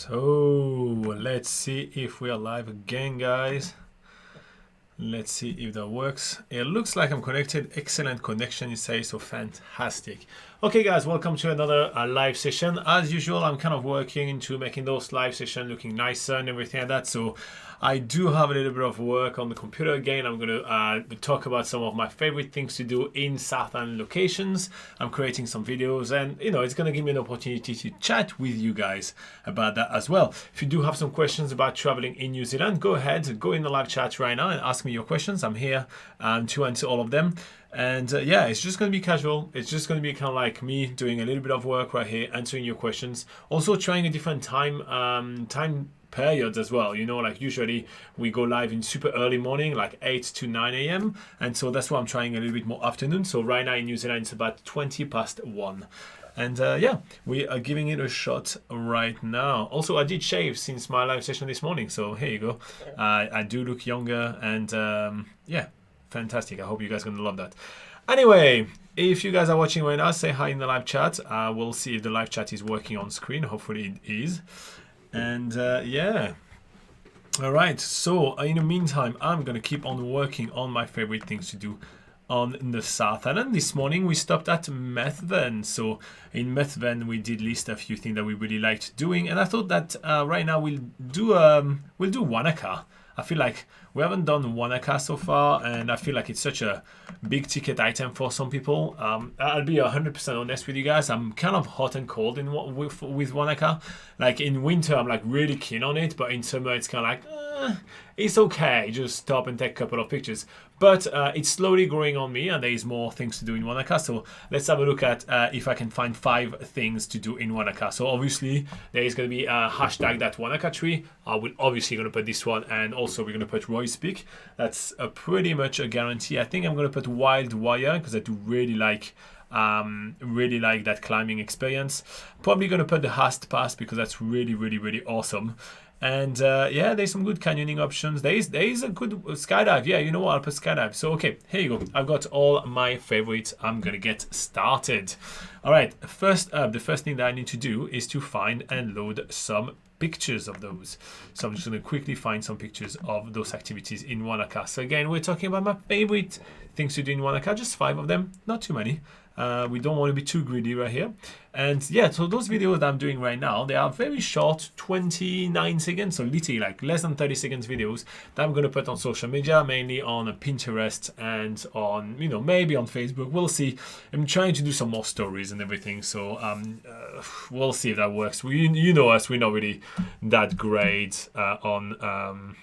So let's see if we are live again, guys. Let's see if that works. It looks like I'm connected. Excellent connection, you say, so fantastic. Okay, guys, welcome to another live session. As usual, I'm kind of working into making those live sessions looking nicer and everything like that. So I do have a little bit of work on the computer again. I'm going to talk about some of my favorite things to do in South Island locations. I'm creating some videos and, you know, it's going to give me an opportunity to chat with you guys about that as well. If you do have some questions about traveling in New Zealand, go ahead, go in the live chat right now and ask me your questions. I'm here to answer all of them. And yeah, it's just going to be casual. It's just going to be kind of like me doing a little bit of work right here, answering your questions. Also trying a different time periods as well. You know, like usually we go live in super early morning, like 8 to 9 a.m. And so that's why I'm trying a little bit more afternoon. So right now in New Zealand, it's about 20 past 1. And yeah, we are giving it a shot right now. Also, I did shave since my live session this morning. So here you go. I do look younger and yeah. Fantastic. I hope you guys are going to love that. Anyway, if you guys are watching right now, say hi in the live chat. We'll see if the live chat is working on screen. Hopefully it is. And yeah. All right. So in the meantime, I'm going to keep on working on my favorite things to do on the South Island. This morning we stopped at Matheson. So in Matheson we did list a few things that we really liked doing. And I thought that right now we'll do Wanaka. I feel like we haven't done Wanaka so far, and I feel like it's such a big ticket item for some people. I'll be 100% honest with you guys. I'm kind of hot and cold with Wanaka. Like in winter, I'm like really keen on it, but in summer, it's kind of like, it's okay. Just stop and take a couple of pictures. But it's slowly growing on me, and there is more things to do in Wanaka. So let's have a look at if I can find 5 things to do in Wanaka. So obviously, there is going to be a hashtag that Wanaka tree. I will obviously going to put this one, and also we're going to put Roy's Peak. That's pretty much a guarantee. I think I'm going to put Wild Wire because I do really like that climbing experience. Probably going to put the Hast Pass because that's really awesome. And yeah, there's some good canyoning options. There is a good skydive. Yeah, you know what? I'll put skydive. So okay, here you go. I've got all my favorites. I'm gonna get started. All right. First up, the first thing that I need to do is to find and load some pictures of those. So I'm just gonna quickly find some pictures of those activities in Wanaka. So again, we're talking about my favorite things to do in Wanaka. Just 5 of them, not too many. We don't want to be too greedy right here. And yeah, so those videos that I'm doing right now, they are very short, 29 seconds, so literally like less than 30 seconds videos that I'm going to put on social media, mainly on Pinterest and on, you know, maybe on Facebook. We'll see. I'm trying to do some more stories and everything, so we'll see if that works. You know us, we're not really that great on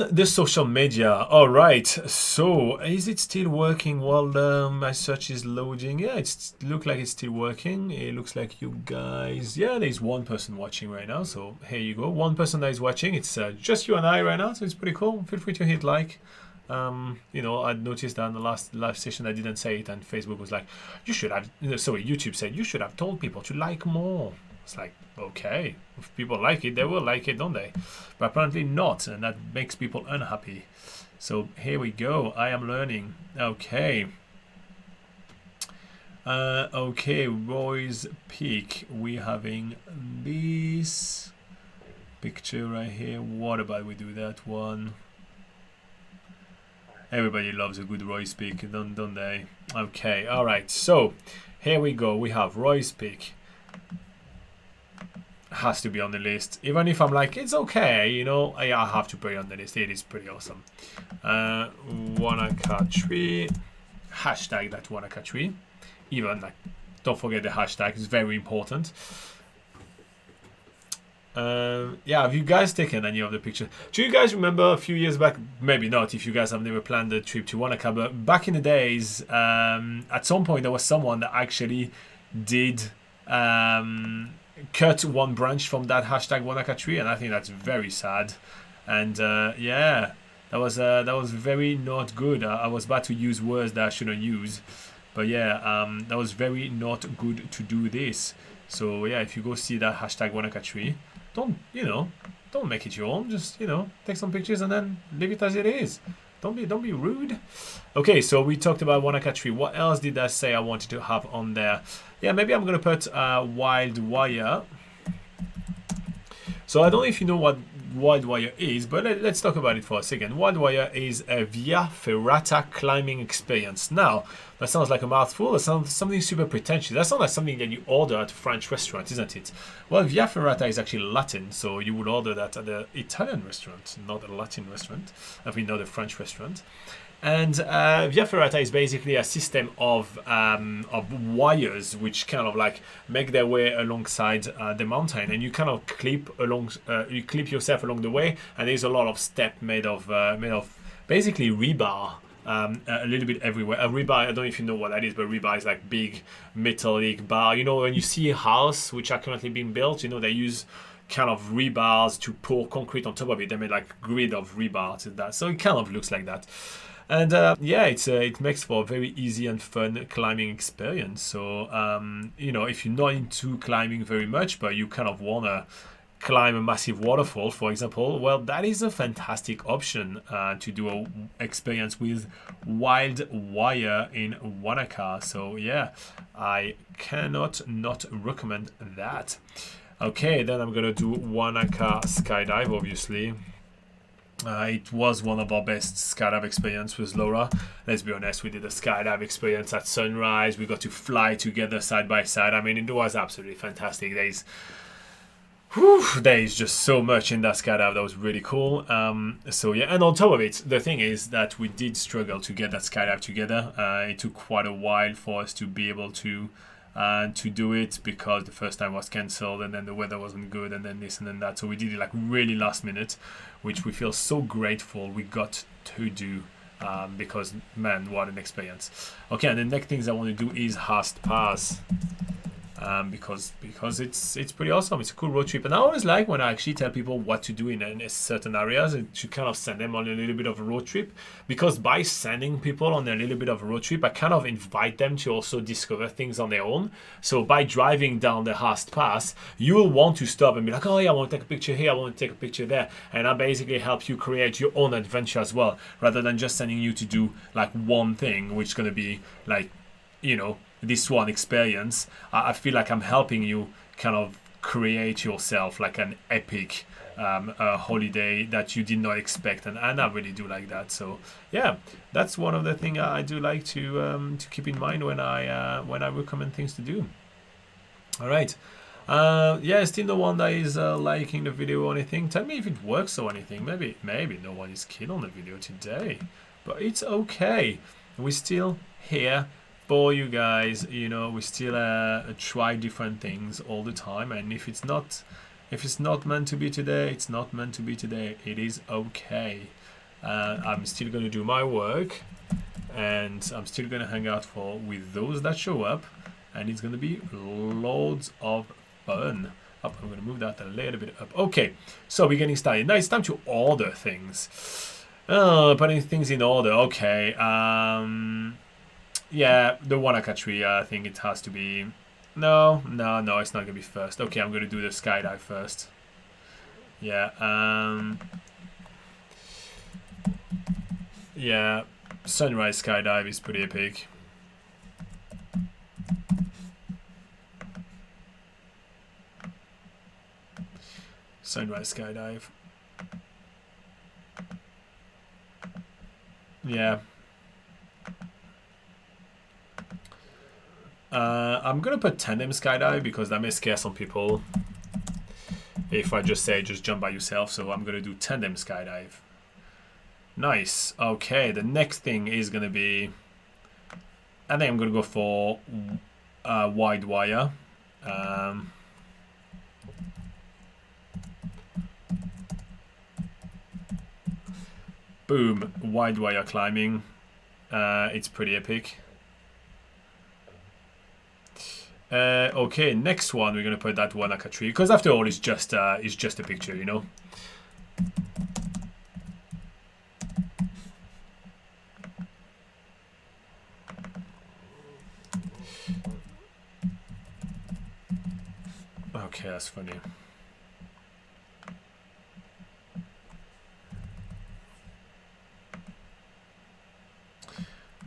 the social media. All right, so is it still working while my search is loading? Yeah, it looks like it's still working. It looks like you guys, yeah, there's 1 person watching right now. So here you go, 1 person that is watching. It's just you and I right now, so it's pretty cool. Feel free to hit like. You know, I noticed that in the last live session I didn't say it, and Facebook was like, you should have, sorry, YouTube said you should have told people to like more. It's like, okay, if people like it, they will like it, don't they? But apparently not, and that makes people unhappy. So here we go. I am learning. Okay. Okay, Roy's Peak. We're having this picture right here. What about we do that one? Everybody loves a good Roy's Peak, don't they? Okay, all right. So here we go. We have Roy's Peak. Has to be on the list, even if I'm like, it's okay, you know, I have to put it on the list. It is pretty awesome. Wanaka tree, hashtag that Wanaka tree. Even like, don't forget the hashtag, it's very important. Yeah, have you guys taken any of the pictures? Do you guys remember a few years back? Maybe not if you guys have never planned a trip to Wanaka, but back in the days, at some point there was someone that actually did cut 1 branch from that hashtag Wanaka tree, and I think that's very sad. And yeah, that was very not good. I was about to use words that I shouldn't use, but yeah, that was very not good to do this. So yeah, if you go see that hashtag Wanaka tree, don't make it your own. Just, you know, take some pictures and then leave it as it is. Don't be rude. Okay, so we talked about Wanaka tree. What else did I say I wanted to have on there? Yeah, maybe I'm gonna put wild wire. So I don't know if you know what wild wire is, but let's talk about it for a second. Wild wire is a via ferrata climbing experience. Now, that sounds like a mouthful. That sounds something super pretentious. That sounds like something that you order at a French restaurant, isn't it? Well, via ferrata is actually Latin, so you would order that at the Italian restaurant, not a Latin restaurant. I mean, not a French restaurant. And via ferrata is basically a system of wires which kind of like make their way alongside the mountain, and you kind of clip yourself along the way. And there's a lot of step made of basically rebar. A little bit everywhere. A rebar, I don't know if you know what that is, but rebar is like big metallic bar. You know, when you see a house which are currently being built, you know, they use kind of rebars to pour concrete on top of it. They made like grid of rebar to that, so it kind of looks like that. And yeah, it makes for a very easy and fun climbing experience. So you know, if you're not into climbing very much, but you kind of wanna climb a massive waterfall, for example, well, that is a fantastic option to do an experience with wild wire in Wanaka. So yeah, I cannot not recommend that. Okay, then I'm gonna do Wanaka Skydive, obviously. It was one of our best skydive experience with Laura. Let's be honest, we did a skydive experience at sunrise. We got to fly together side by side. I mean, it was absolutely fantastic. There is just so much in that skydive that was really cool. So yeah, and on top of it, the thing is that we did struggle to get that skydive together. It took quite a while for us to be able to do it, because the first time was cancelled, and then the weather wasn't good, and then this and then that. So we did it like really last minute, which we feel so grateful we got to do, because man, what an experience. Okay, and the next things I want to do is Hast Pass. Because it's pretty awesome. It's a cool road trip, and I always like when I actually tell people what to do in certain areas, and to kind of send them on a little bit of a road trip, because by sending people on a little bit of a road trip, I kind of invite them to also discover things on their own. So by driving down the Hast Pass, you will want to stop and be like, oh yeah, I want to take a picture here, I want to take a picture there, and I basically help you create your own adventure as well, rather than just sending you to do like one thing, which is going to be like, you know, this one experience. I feel like I'm helping you kind of create yourself like an epic holiday that you did not expect, and I really do like that. So yeah, that's one of the things I do like to keep in mind when I recommend things to do. All right. Yeah, still no one that is liking the video or anything. Tell me if it works or anything. Maybe no one is keen on the video today, but it's okay. We're still here for you guys. You know, we still try different things all the time, and if it's not meant to be today, it's not meant to be today. It is okay. I'm still going to do my work, and I'm still going to hang out with those that show up, and it's going to be loads of fun. I'm going to move that a little bit up. Okay, so we're getting started. Now it's time to order things. Putting things in order. Okay. Yeah, the Wanaka tree, I think it has to be... No, it's not going to be first. Okay, I'm going to do the skydive first. Yeah, yeah, sunrise skydive is pretty epic. Sunrise skydive. Yeah. I'm gonna put tandem skydive because that may scare some people if I just say just jump by yourself. So I'm gonna do tandem skydive. Nice. Okay, the next thing is gonna be, I think I'm gonna go for wide wire. Boom, wide wire climbing. It's pretty epic. Okay, next one we're gonna put that Wanaka tree, because after all, it's just a picture, you know. Okay, that's funny.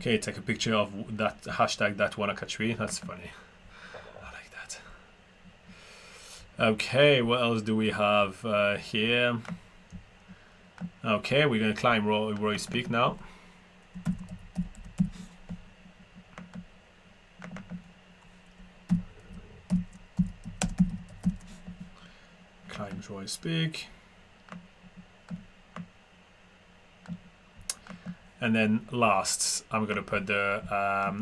Okay, take a picture of that hashtag, that Wanaka tree. That's funny. I like that. Okay, what else do we have here? Okay, we're going to climb Roy's Peak now. Climb Roy's Peak. And then last, I'm going to put the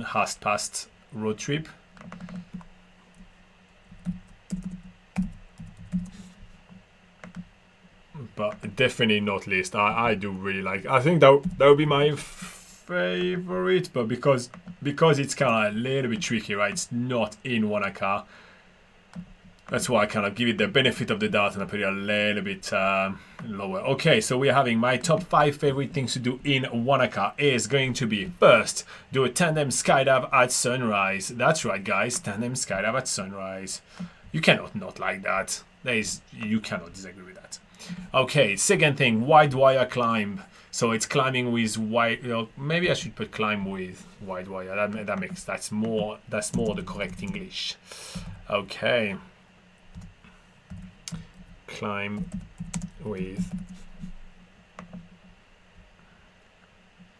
Hast Past road trip. But definitely not least. I do really like. I think that would be my favorite, but because it's kind of a little bit tricky, right? It's not in Wanaka. That's why I kind of give it the benefit of the doubt and I put it a little bit lower. Okay, so we're having my top 5 favorite things to do in Wanaka is going to be, first, do a tandem skydive at sunrise. That's right, guys, tandem skydive at sunrise. You cannot not like that. You cannot disagree with that. Okay, second thing, wide wire climb. So it's climbing with wide. Maybe I should put climb with wide wire. That's more the correct English. Okay. Climb with.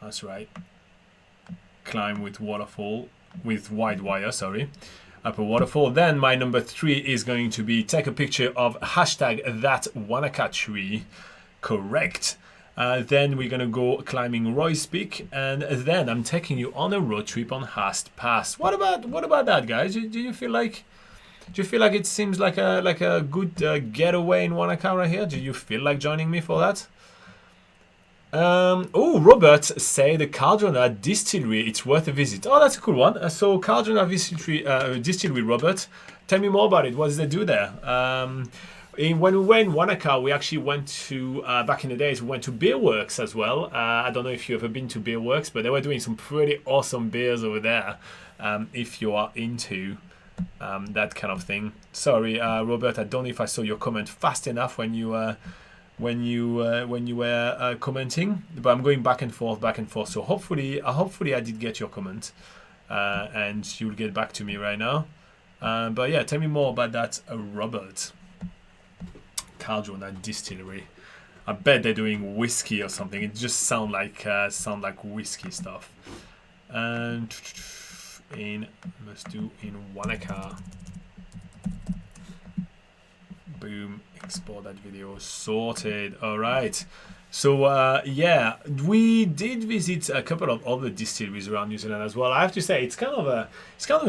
That's right. Climb with waterfall with wide wire. Sorry. Up a waterfall. Then my number 3 is going to be take a picture of hashtag that Wanaka tree. Correct. Then we're gonna go climbing Roy's Peak, and then I'm taking you on a road trip on Hast Pass. What about that, guys? Do you feel like it seems like a good getaway in Wanaka right here? Do you feel like joining me for that? Oh, Robert say the Cardrona Distillery, it's worth a visit. Oh, that's a cool one. So Cardrona Distillery, Robert, tell me more about it. What does they do there? When we were in Wanaka, we actually went to, back in the days, we went to Beer Works as well. I don't know if you've ever been to Beer Works, but they were doing some pretty awesome beers over there, if you are into that kind of thing. Sorry, Robert, I don't know if I saw your comment fast enough when you were commenting, but I'm going back and forth. So hopefully I did get your comment, and you'll get back to me right now. But yeah, tell me more about that, Robert. Cardrona Distillery. I bet they're doing whiskey or something. It just sound like whiskey stuff. And let's do in Wanaka. Boom. Export that video. Sorted. All right. So yeah, we did visit a couple of other distilleries around New Zealand as well. I have to say, it's kind of a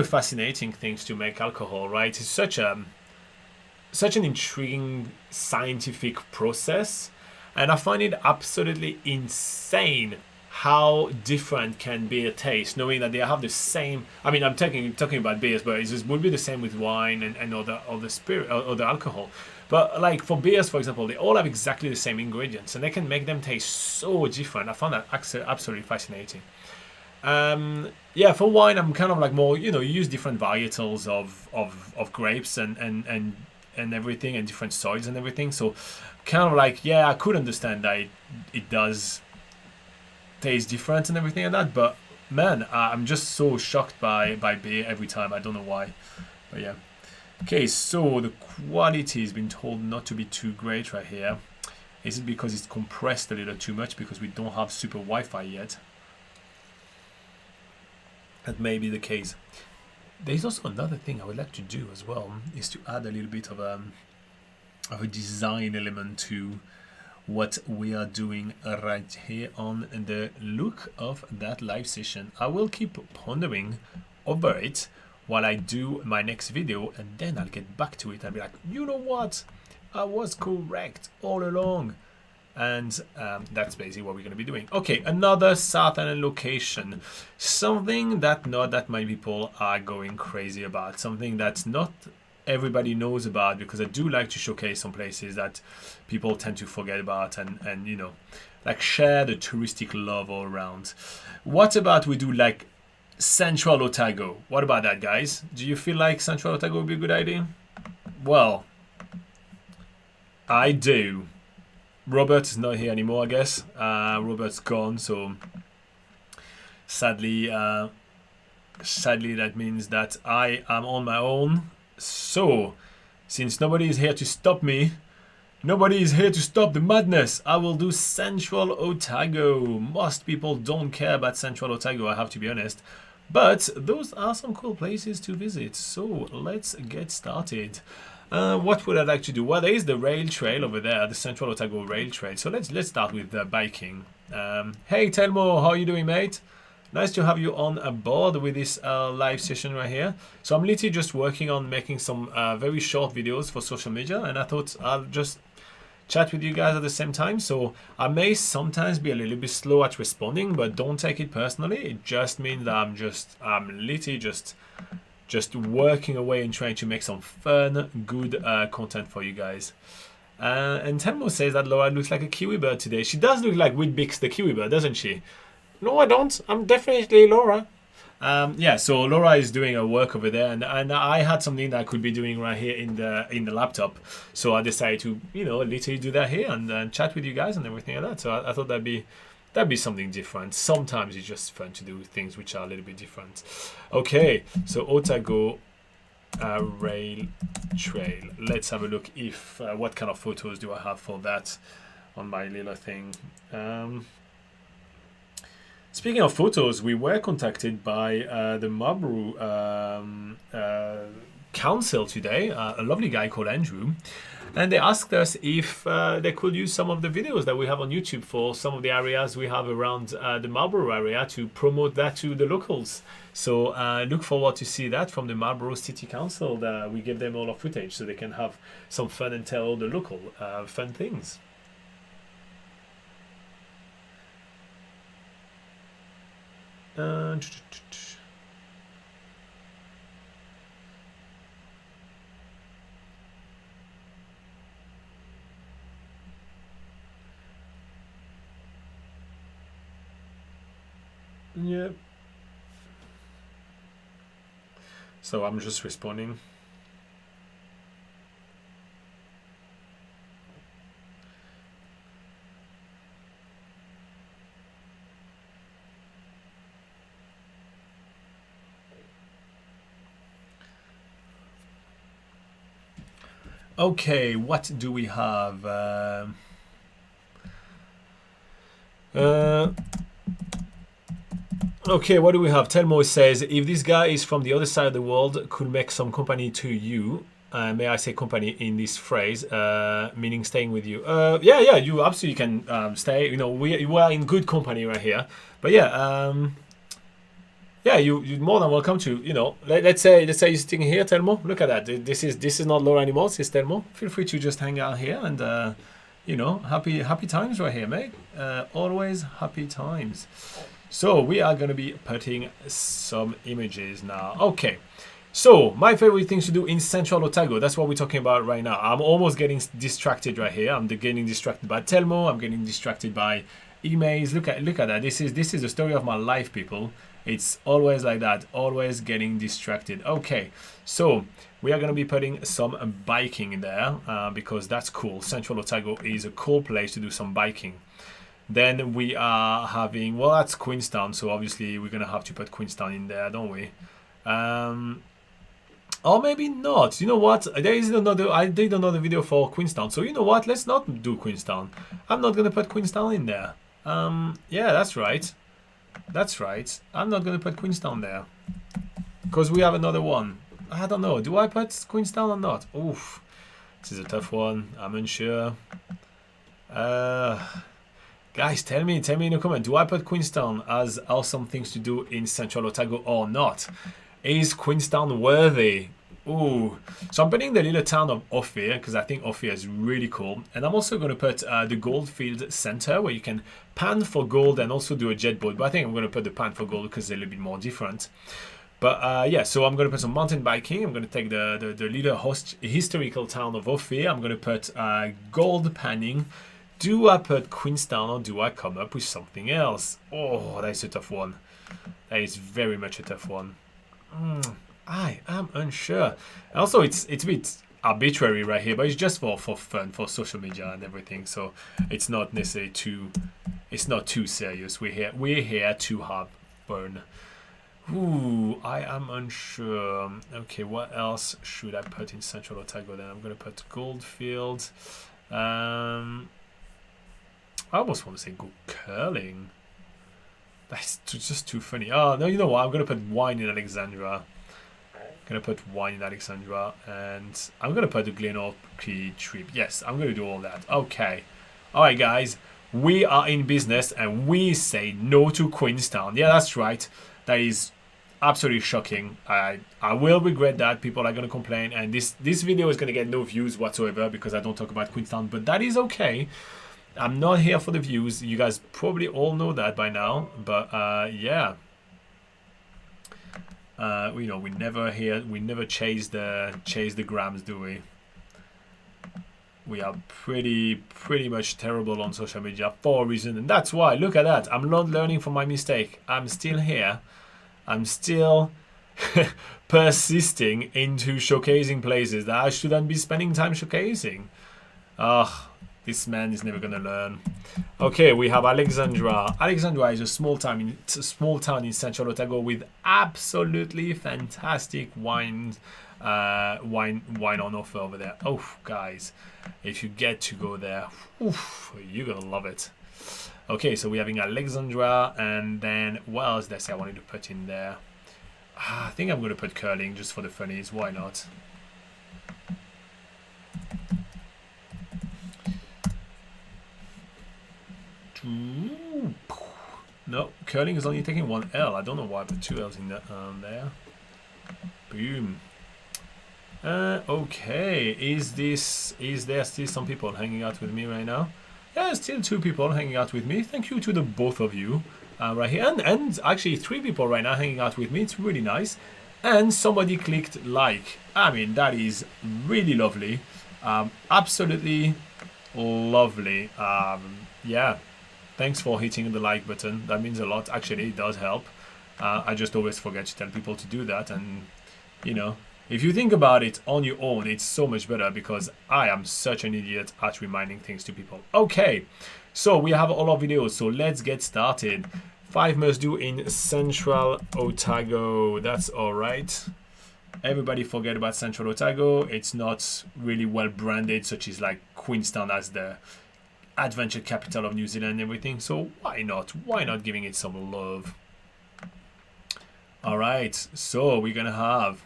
fascinating thing to make alcohol, right? It's such an intriguing scientific process, and I find it absolutely insane how different can be a taste, knowing that they have the same. I mean, I'm talking about beers, but it would be the same with wine and other spirit, other alcohol. But like for beers, for example, they all have exactly the same ingredients, and they can make them taste so different. I found that absolutely fascinating. Yeah, for wine, I'm kind of like more, you use different varietals of grapes and everything, and different soils and everything. So kind of like, yeah, I could understand that it does taste different and everything like that. But man, I'm just so shocked by beer every time. I don't know why, but yeah. Okay, so the quality has been told not to be too great right here. Is it because it's compressed a little too much because we don't have super Wi-Fi yet? That may be the case. There's also another thing I would like to do as well, is to add a little bit of a design element to what we are doing right here on the look of that live session. I will keep pondering over it while I do my next video, and then I'll get back to it and be like, you know what? I was correct all along. And that's basically what we're going to be doing. Okay, another South Island location. Something that not that many people are going crazy about. Something that not everybody knows about, because I do like to showcase some places that people tend to forget about and like share the touristic love all around. What about we do like Central Otago? What about that, guys? Do you feel like Central Otago would be a good idea? Well, I do. Robert is not here anymore, I guess. Robert's gone, so Sadly, sadly that means that I am on my own. So, since nobody is here to stop me, nobody is here to stop the madness, I will do Central Otago. Most people don't care about Central Otago, I have to be honest. But those are some cool places to visit. So let's get started. What would I like to do? Well, there is the rail trail over there, the Central Otago rail trail. So let's start with biking. Hey Telmo, how are you doing, mate? Nice to have you on board with this live session right here. So I'm literally just working on making some very short videos for social media, and I thought I'll just chat with you guys at the same time. So I may sometimes be a little bit slow at responding, but don't take it personally. It just means that I'm literally just working away and trying to make some fun, good content for you guys. And Telmo says that Laura looks like a kiwi bird today. She does look like Whitbex the kiwi bird, doesn't she? No, I don't. I'm definitely Laura. Yeah, so Laura is doing her work over there, and I had something that I could be doing right here in the laptop. So I decided to, you know, literally do that here and chat with you guys and everything like that. So I thought that'd be something different. Sometimes it's just fun to do things which are a little bit different. Okay, so Otago rail trail. Let's have a look if what kind of photos do I have for that on my little thing. Speaking of photos, we were contacted by the Marlborough Council today, a lovely guy called Andrew, and they asked us if they could use some of the videos that we have on YouTube for some of the areas we have around the Marlborough area to promote that to the locals. So look forward to see that from the Marlborough City Council. That we give them all our footage so they can have some fun and tell all the local fun things. Yeah. So I'm just responding. Okay, what do we have? Okay, what do we have? Telmo says, if this guy is from the other side of the world, could make some company to you. May I say company in this phrase, meaning staying with you. Yeah, you absolutely can stay. You know, we are in good company right here. But yeah, yeah, you're more than welcome to, you know, let's say you're sitting here, Telmo. Look at that. This is not Laura anymore. This is Telmo. Feel free to just hang out here and, you know, happy times right here, mate. Always happy times. So we are going to be putting some images now. Okay. So my favorite things to do in Central Otago. That's what we're talking about right now. I'm almost getting distracted right here. I'm getting distracted by Telmo. I'm getting distracted by emails. Look at that. This is the story of my life, people. It's always like that, always getting distracted. Okay, so we are going to be putting some biking in there because that's cool. Central Otago is a cool place to do some biking. Then we are having, well, that's Queenstown, so obviously we're going to have to put Queenstown in there, don't we? Or maybe not. You know what? There is I did another video for Queenstown, so you know what? Let's not do Queenstown. I'm not going to put Queenstown in there. Yeah, that's right. That's right. I'm not going to put Queenstown there because we have another one. I don't know. Do I put Queenstown or not? Oof. This is a tough one. I'm unsure. Guys, tell me in the comment. Do I put Queenstown as awesome things to do in Central Otago or not? Is Queenstown worthy? Ooh. So I'm putting the little town of Ophir because I think Ophir is really cool. And I'm also going to put the Goldfield Center where you can pan for gold and also do a jet boat. But I think I'm going to put the pan for gold because they're a little bit more different. But yeah, so I'm going to put some mountain biking. I'm going to take the little historical town of Ophir. I'm going to put gold panning. Do I put Queenstown or do I come up with something else? Oh, that is a tough one. That is very much a tough one. I am unsure. Also, it's a bit arbitrary right here, but it's just for fun, for social media and everything. So it's not necessarily too serious. We're here to have burn. Ooh, I am unsure. Okay, what else should I put in Central Otago then? I'm gonna put Goldfield. I almost want to say go curling. That's just too funny. Oh no, you know what? I'm gonna put wine in Alexandra. Gonna put wine in Alexandra, and I'm gonna put the Glenorchy trip. Yes, I'm gonna do all that. Okay, all right, guys. We are in business, and we say no to Queenstown. Yeah, that's right. That is absolutely shocking. I will regret that. People are gonna complain, and this video is gonna get no views whatsoever because I don't talk about Queenstown. But that is okay. I'm not here for the views. You guys probably all know that by now. But yeah. You know, we never chase the grams, do we? We are pretty much terrible on social media for a reason, and that's why. Look at that. I'm not learning from my mistake. I'm still here. I'm still persisting into showcasing places that I shouldn't be spending time showcasing. Ugh. This man is never gonna learn. Okay, we have Alexandra. Alexandra is a small town in Central Otago with absolutely fantastic wine on offer over there. Oh, guys, if you get to go there, oof, you're gonna love it. Okay, so we're having Alexandra, and then what else did I say I wanted to put in there? I think I'm gonna put curling just for the funnies. Why not? No, curling is only taking one L. I don't know why I put two L's in there. Boom. Okay, is there still some people hanging out with me right now? Yeah, still 2 people hanging out with me. Thank you to the both of you right here, and actually 3 people right now hanging out with me. It's really nice. And somebody clicked like. I mean, that is really lovely. Absolutely lovely. Yeah. Thanks for hitting the like button. That means a lot. Actually, it does help. I just always forget to tell people to do that. And, you know, if you think about it on your own, it's so much better because I am such an idiot at reminding things to people. Okay, so we have all our videos. So let's get started. 5 must do in Central Otago. That's all right. Everybody forget about Central Otago. It's not really well branded, such as like Queenstown as the adventure capital of New Zealand and everything, so why not giving it some love? All right, so we're gonna have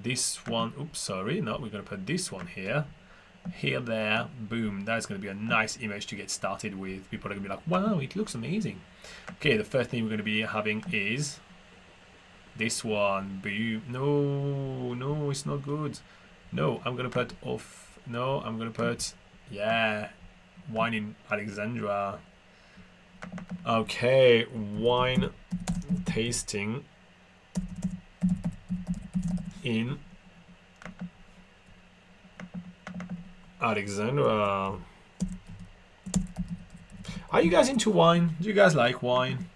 this one. Oops, sorry, no, we're gonna put this one here, there, boom. That's gonna be a nice image to get started with. People are gonna be like, wow, it looks amazing. Okay, the first thing we're gonna be having is this one. Boom. No, it's not good. No, I'm gonna put off. No, I'm gonna put, yeah, wine in Alexandra. Okay, wine tasting in Alexandra. Are you guys into wine? Do you guys like wine?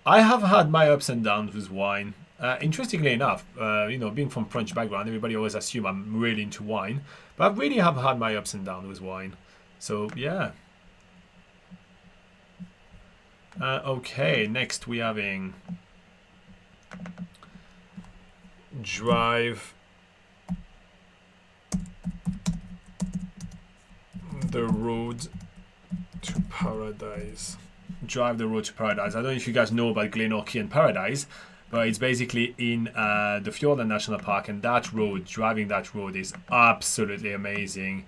I have had my ups and downs with wine. Interestingly enough, you know, being from French background, everybody always assume I'm really into wine, but I really have had my ups and downs with wine. So yeah. Okay, next we're having drive the road to paradise. Drive the road to paradise. I don't know if you guys know about Glenorchy and Paradise, but it's basically in the Fjorden National Park, and that road, driving that road is absolutely amazing.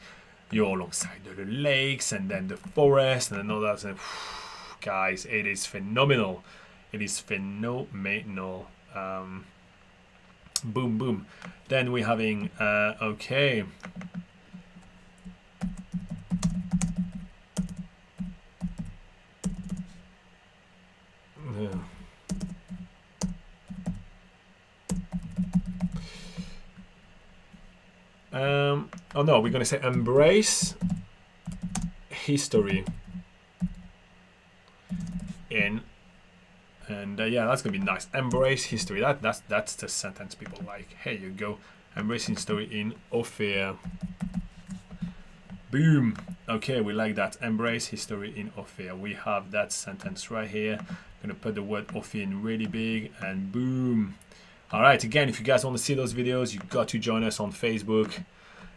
You're alongside the lakes and then the forest and then all that. And, guys, it is phenomenal. It is phenomenal. Boom, boom. Then we're having, okay. Yeah. Oh no, we're going to say embrace history in, and yeah, that's going to be nice. Embrace history. That's the sentence people like. Here you go. Embrace history in Ophir. Boom. Okay, we like that. Embrace history in Ophir. We have that sentence right here. Gonna put the word Offie in really big, and boom. All right, again, if you guys want to see those videos, you got to join us on Facebook.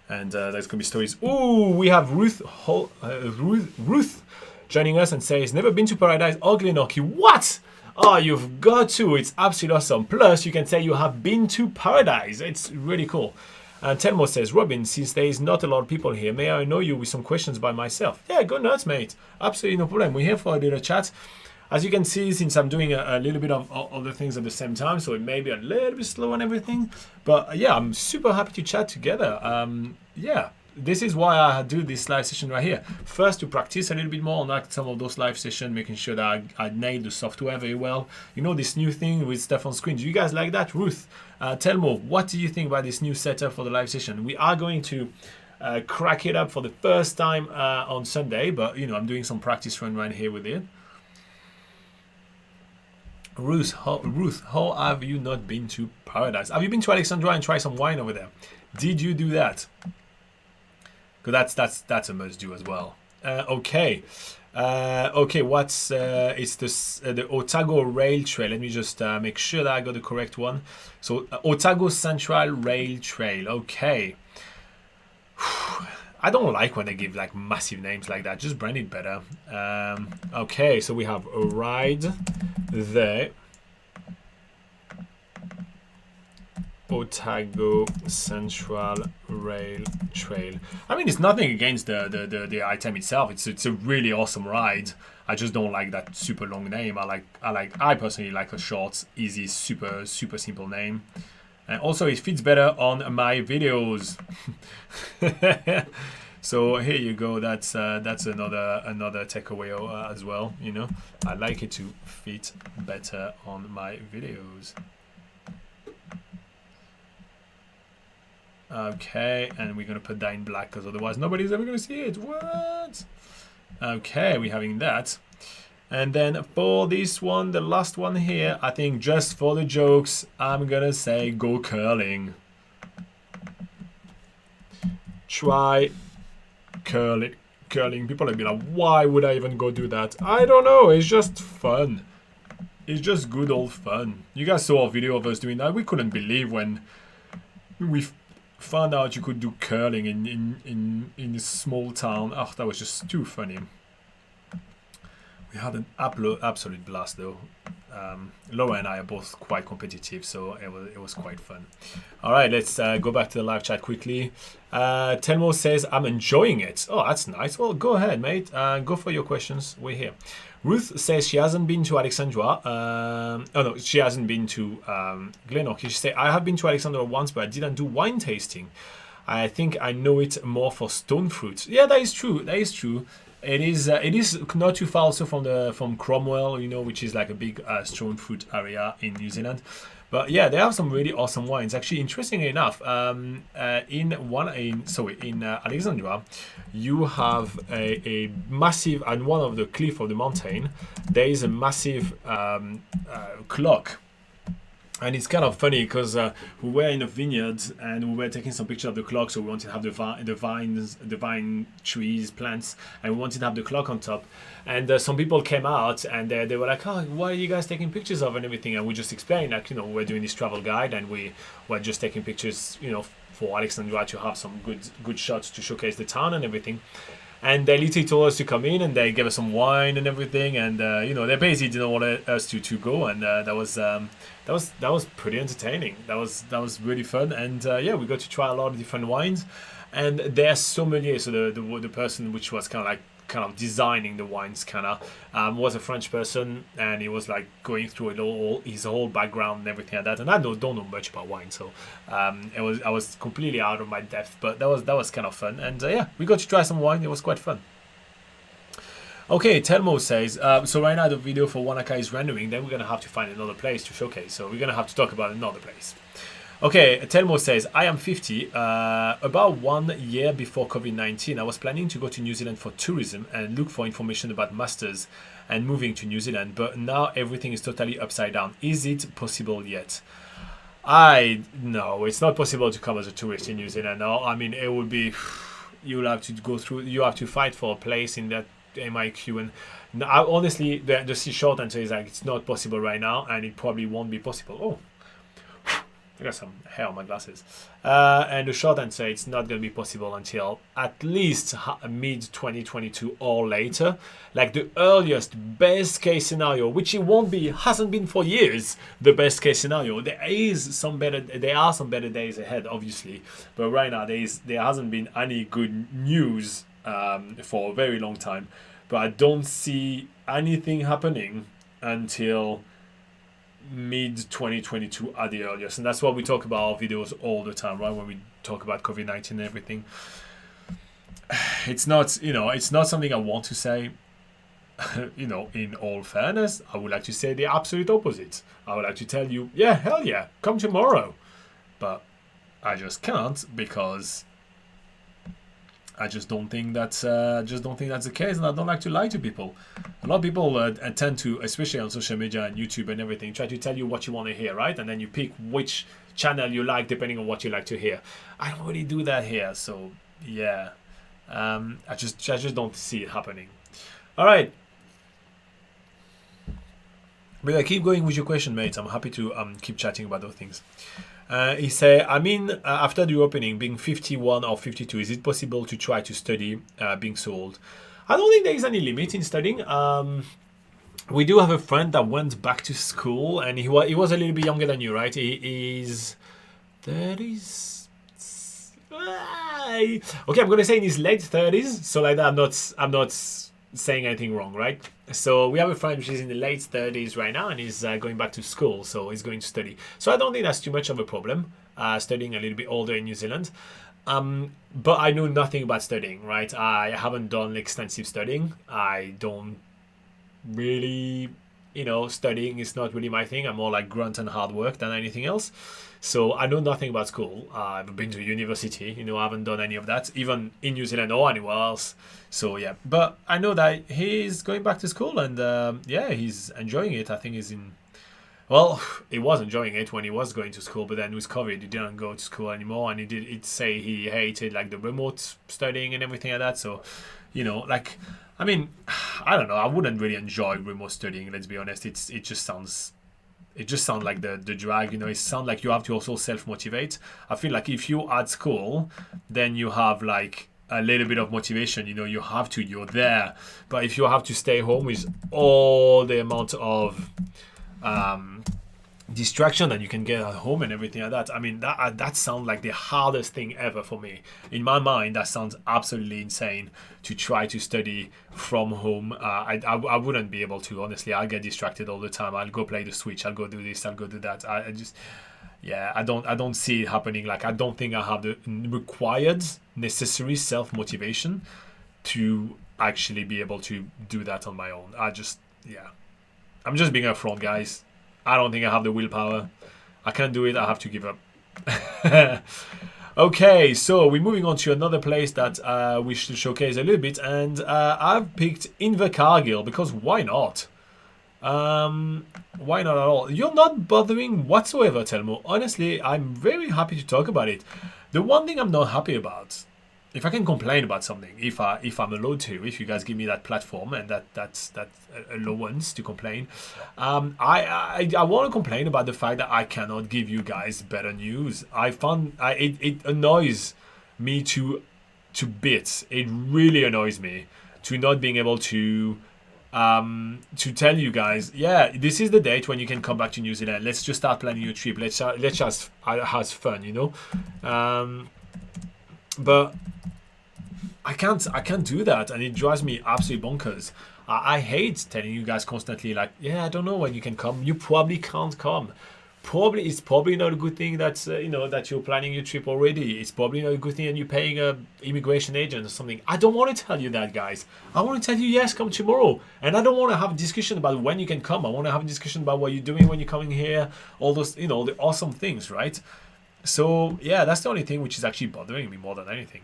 And there's gonna be stories. Ooh, we have Ruth joining us and says, never been to Paradise or Glenorchy. What? Oh, you've got to. It's absolutely awesome. Plus, you can say you have been to Paradise. It's really cool. And Telmo says, Robin, since there is not a lot of people here, may I know you with some questions by myself? Yeah, go nuts, mate. Absolutely no problem. We're here for a little chat. As you can see, since I'm doing a little bit of other things at the same time, so it may be a little bit slow and everything. But yeah, I'm super happy to chat together. Yeah, this is why I do this live session right here. First, to practice a little bit more on like some of those live sessions, making sure that I nail the software very well. You know, this new thing with stuff on screen. Do you guys like that? Ruth, tell me, what do you think about this new setup for the live session? We are going to crack it up for the first time on Sunday, but you know, I'm doing some practice run right here with it. Ruth, how have you not been to Paradise? Have you been to Alexandria and tried some wine over there? Did you do that? Because that's a must do as well. Okay, what's it's the Otago Rail Trail. Let me just make sure that I got the correct one. So Otago Central Rail Trail. Okay. I don't like when they give like massive names like that. Just brand it better. Okay, so we have a ride there. Otago Central Rail Trail. I mean, it's nothing against the item itself. It's a really awesome ride. I just don't like that super long name. I personally like a short, easy, super simple name. And also, it fits better on my videos. So here you go. That's another takeaway as well. You know, I like it to fit better on my videos. Okay, and we're gonna put that in black because otherwise nobody's ever gonna see it. What? Okay, we're having that. And then for this one, the last one here, I think just for the jokes, I'm gonna say go curling. Try curling. People will be like, why would I even go do that? I don't know, it's just fun. It's just good old fun. You guys saw a video of us doing that. We couldn't believe when we found out you could do curling in a small town. Oh, that was just too funny. We had an absolute blast though. Laura and I are both quite competitive, so it was quite fun. All right, let's go back to the live chat quickly. Telmo says, I'm enjoying it. Oh, that's nice. Well, go ahead, mate. Go for your questions. We're here. Ruth says she hasn't been to Alexandria. Oh, no, she hasn't been to Glenorchy. She said, I have been to Alexandria once, but I didn't do wine tasting. I think I know it more for stone fruit. Yeah, that is true. That is true. It is not too far also from Cromwell, you know, which is like a big stone fruit area in New Zealand. But yeah, they have some really awesome wines. Actually, interestingly enough, in Alexandria, you have a massive, and one of the cliff of the mountain, there is a massive clock. And it's kind of funny because we were in a vineyard and we were taking some pictures of the clock. So we wanted to have the vine trees, plants, and we wanted to have the clock on top. And some people came out and they were like, oh, what are you guys taking pictures of and everything? And we just explained, like, you know, we're doing this travel guide and we were just taking pictures, you know, for Alexandria to have some good shots to showcase the town and everything. And they literally told us to come in, and they gave us some wine and everything, and you know, they basically didn't want us to go, and that was pretty entertaining. That was really fun, and yeah, we got to try a lot of different wines, and they're sommelier. So the person which was kind of designing the wines was a French person, and he was like going through his whole background and everything like that. And I don't know much about wine, so I was completely out of my depth, but that was kind of fun. And yeah, we got to try some wine. It was quite fun. Okay, Telmo says, so right now the video for Wanaka is rendering, then we're gonna have to find another place to showcase. So we're gonna have to talk about another place. Okay, Telmo says, I am 50. About 1 year before COVID-19, I was planning to go to New Zealand for tourism and look for information about masters and moving to New Zealand, but now everything is totally upside down. Is it possible yet? No, it's not possible to come as a tourist in New Zealand. No, I mean, it would be, you have to fight for a place in that MIQ, and honestly, the short answer is like it's not possible right now, and it probably won't be possible. Oh, I got some hair on my glasses. And the short answer, it's not going to be possible until at least mid-2022 or later. Like the earliest best case scenario, which it won't be, hasn't been for years, the best case scenario. There are some better days ahead, obviously. But right now, there hasn't been any good news for a very long time. But I don't see anything happening until mid-2022 at the earliest, and that's what we talk about our videos all the time, right? When we talk about COVID-19 and everything, it's not something I want to say. In all fairness, I would like to say the absolute opposite. I would like to tell you, yeah, hell yeah, come tomorrow, but I just can't, because I just don't think that's the case, and I don't like to lie to people. A lot of people tend to, especially on social media and YouTube and everything, try to tell you what you want to hear, right? And then you pick which channel you like depending on what you like to hear. I don't really do that here, so yeah, I just don't see it happening. All right, but yeah, keep going with your question, mates. I'm happy to keep chatting about those things. He said, after the opening, being 51 or 52, is it possible to try to study being so old? I don't think there is any limit in studying. We do have a friend that went back to school, and he was a little bit younger than you, right? He's 30s. Okay, I'm gonna say in his late 30s. So like that, I'm not saying anything wrong, right? So we have a friend which is in the late 30s right now, and he's going back to school, so he's going to study. So I don't think that's too much of a problem, studying a little bit older in New Zealand. But I know nothing about studying, right? I haven't done extensive studying. I don't really, studying is not really my thing. I'm more like grunt and hard work than anything else. So I know nothing about school. I've been to university, I haven't done any of that, even in New Zealand or anywhere else. So yeah, but I know that he's going back to school, and yeah, he's enjoying it. I think he was enjoying it when he was going to school, but then with COVID, he didn't go to school anymore, and he'd say he hated like the remote studying and everything like that. So, I don't know. I wouldn't really enjoy remote studying. Let's be honest. It just sounds like the drag. It sounds like you have to also self-motivate. I feel like if you're at school, then you have like a little bit of motivation. You're there. But if you have to stay home with all the amount of distraction that you can get at home and everything like that, that sounds like the hardest thing ever for me. In my mind, that sounds absolutely insane to try to study from home. I wouldn't be able to, honestly. I'll get distracted all the time. I'll go play the Switch, I'll go do this, I'll go do that. I don't see it happening. Like, I don't think I have the required necessary self-motivation to actually be able to do that on my own. I'm just being upfront, guys. I don't think I have the willpower. I can't do it. I have to give up. Okay, so we're moving on to another place that we should showcase a little bit, and I've picked Invercargill because why not? Why not at all? You're not bothering whatsoever, Telmo. Honestly, I'm very happy to talk about it. The one thing I'm not happy about, if I can complain about something, if I'm allowed to, if you guys give me that platform and that allowance to complain, I want to complain about the fact that I cannot give you guys better news. It annoys me to bits. It really annoys me to not being able to tell you guys, yeah, this is the date when you can come back to New Zealand. Let's just start planning your trip. Let's just have fun, But I can't do that, and it drives me absolutely bonkers. I hate telling you guys constantly, like, yeah, I don't know when you can come. You probably can't come. It's probably not a good thing that that you're planning your trip already. It's probably not a good thing that you're paying a immigration agent or something. I don't want to tell you that, guys. I want to tell you, yes, come tomorrow. And I don't want to have a discussion about when you can come. I want to have a discussion about what you're doing when you're coming here. All those, the awesome things, right? So yeah, that's the only thing which is actually bothering me more than anything.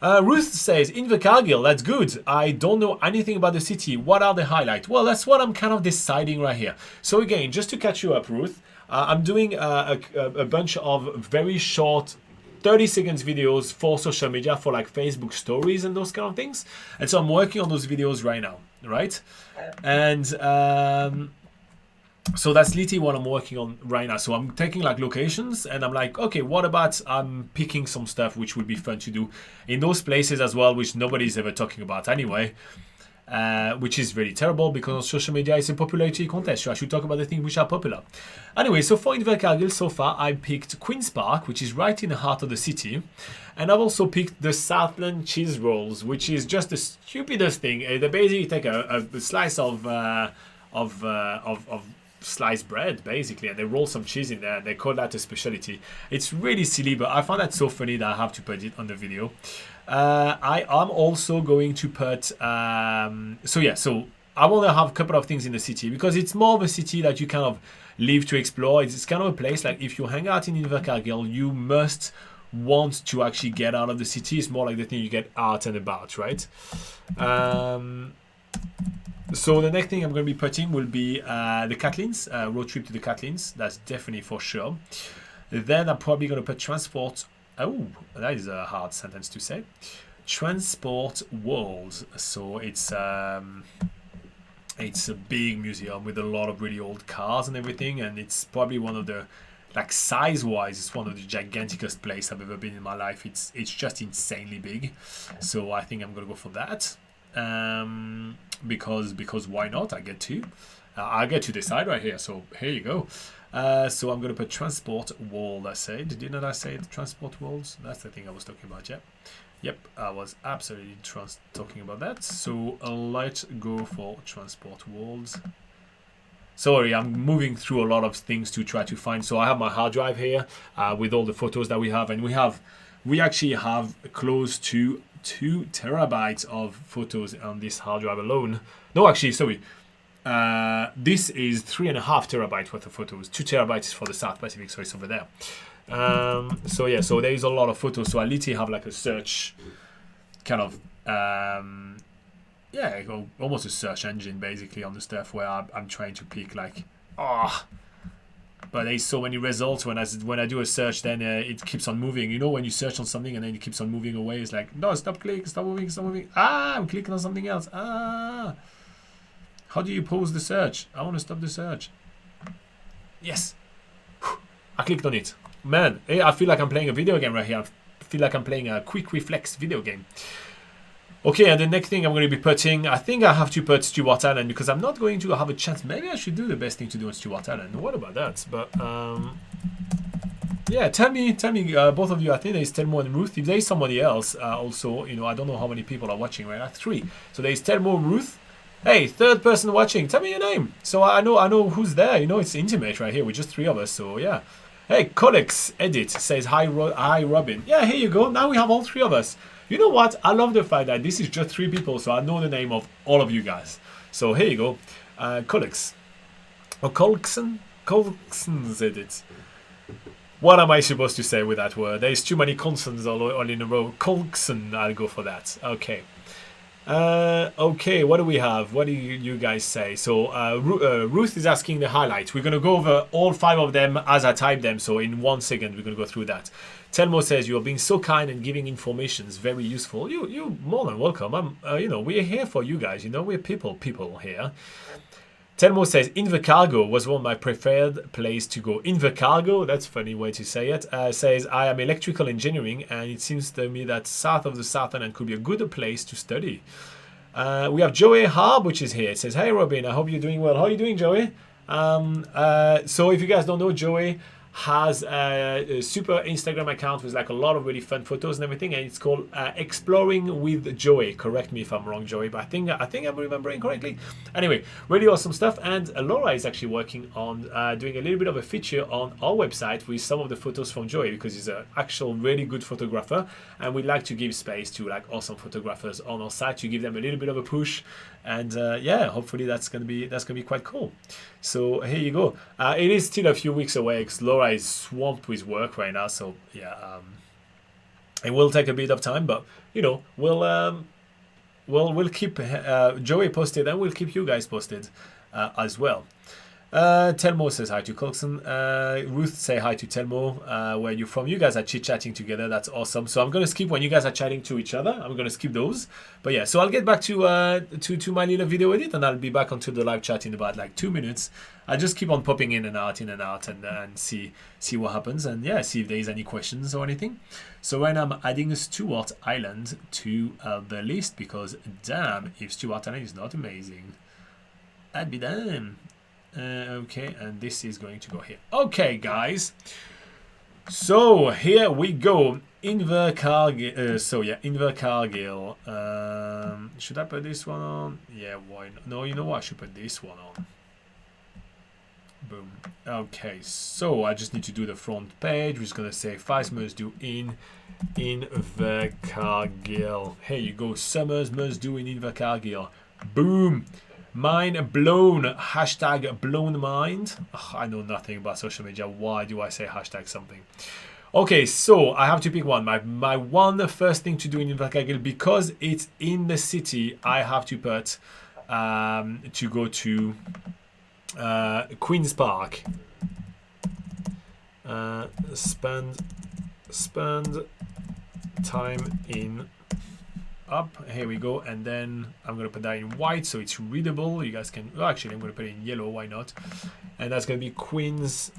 Ruth says, Invercargill, that's good. I don't know anything about the city. What are the highlights? Well, that's what I'm kind of deciding right here. So again, just to catch you up, Ruth, I'm doing a bunch of very short 30 seconds videos for social media, for like Facebook stories and those kind of things. And so I'm working on those videos right now, right? And so that's literally what I'm working on right now. So I'm taking like locations and I'm like, okay, what about I'm picking some stuff which would be fun to do in those places as well, which nobody's ever talking about anyway. Which is really terrible because on social media it's a popularity contest, so I should talk about the things which are popular. Anyway, so for Invercargill so far I picked Queen's Park, which is right in the heart of the city, and I've also picked the Southland cheese rolls, which is just the stupidest thing. They basically take a slice of sliced bread basically, and they roll some cheese in there and they call that a specialty. It's really silly, but I found that so funny that I have to put it on the video. I am also going to put so I want to have a couple of things in the city because it's more of a city that you kind of live to explore. It's kind of a place like if you hang out in Invercargill, you must want to actually get out of the city. It's more like the thing you get out and about, right? So the next thing I'm going to be putting will be the Catlins, road trip to the Catlins. That's definitely for sure. Then I'm probably going to put transport. Oh, that is a hard sentence to say. Transport World. So it's a big museum with a lot of really old cars and everything, and it's probably one of the, like size-wise, it's one of the giganticest places I've ever been in my life. It's just insanely big. So I think I'm gonna go for that. Because why not? I get to decide right here. So here you go. So I'm going to put transport world. I said, didn't I say the transport worlds? That's the thing I was talking about. Yep, I was absolutely talking about that. So let's go for transport worlds. Sorry, I'm moving through a lot of things to try to find. So I have my hard drive here with all the photos that we have, and we actually have close to 2 terabytes of photos on this hard drive alone. No, actually, sorry. This is 3.5 terabytes worth of photos. 2 terabytes is for the South Pacific, so it's over there. So yeah, so there is a lot of photos. So I literally have like a search kind of, almost a search engine basically on the stuff where I'm trying to pick like, but there's so many results when I do a search, then it keeps on moving. You know, when you search on something and then it keeps on moving away, it's like, no, stop clicking, stop moving. I'm clicking on something else. How do you pause the search? I want to stop the search. Yes. I clicked on it. Man, I feel like I'm playing a video game right here. I feel like I'm playing a quick reflex video game. Okay, and the next thing I'm going to be putting, I think I have to put Stewart Island because I'm not going to have a chance. Maybe I should do the best thing to do on Stewart Island. What about that? But yeah, tell me, both of you. I think there's Telmo and Ruth. If there is somebody else, also, you know, I don't know how many people are watching right now. 3. So there's Telmo, Ruth. Hey, third person watching, tell me your name. So I know who's there. You know, it's intimate right here with just 3 of us. So yeah. Hey, Colex Edit says hi, Robin. Yeah, here you go. Now we have all 3 of us. You know what? I love the fact that this is just 3 people, so I know the name of all of you guys. So here you go. Colex. Or Colexon's Edit. What am I supposed to say with that word? There's too many consonants all in a row. Colexon, I'll go for that. Okay. Okay, what do we have? What do you guys say? So Ruth is asking the highlights. We're going to go over all 5 of them as I type them. So in 1 second, we're going to go through that. Telmo says, you're being so kind and giving information is very useful. You're more than welcome. You know, we're here for you guys. You know, we're people here. Telmo says, Invercargill was one of my preferred place to go. Invercargill, that's a funny way to say it, says, I am electrical engineering and it seems to me that south of the Southland could be a good place to study. We have Joey Harb, which is here. It says, hey Robin, I hope you're doing well. How are you doing, Joey? So if you guys don't know, Joey has a super Instagram account with like a lot of really fun photos and everything, and it's called Exploring with Joey. Correct me if I'm wrong, Joey, but I think I'm remembering correctly. Anyway, really awesome stuff. And Laura is actually working on doing a little bit of a feature on our website with some of the photos from Joey, because he's an actual really good photographer, and we like to give space to like awesome photographers on our site to give them a little bit of a push. And yeah, hopefully that's gonna be quite cool. So here you go. It is still a few weeks away because Laura is swamped with work right now. So yeah, it will take a bit of time, but you know, we'll keep Joey posted, and we'll keep you guys posted as well. Telmo says hi to Coulson. Ruth say hi to Telmo. Where you from? You guys are chit-chatting together. That's awesome. So I'm going to skip when you guys are chatting to each other. I'm going to skip those. But yeah, so I'll get back to my little video edit, and I'll be back onto the live chat in about like 2 minutes. I'll just keep on popping in and out, and see what happens, and yeah, see if there is any questions or anything. So right now I'm adding Stewart Island to the list, because damn, if Stewart Island is not amazing, I'd be damn. Okay, and this is going to go here. Okay, guys. So here we go. Invercargill. So yeah, Invercargill. Should I put this one on? Yeah, why not? No, you know what? I should put this one on. Boom. Okay, so I just need to do the front page. We're just gonna say Fives must do in Invercargill. Here you go. Summers must do in Invercargill. Boom. Mind blown. Hashtag blown mind. Ugh, I know nothing about social media. Why do I say hashtag something? Okay, so I have to pick one. My one first thing to do in Invercargill, because it's in the city, I have to put to go to Queen's Park. Spend time in up. Here we go, and then I'm gonna put that in white so it's readable. You guys can, well, actually I'm gonna put it in yellow, why not? And that's gonna be Queen's.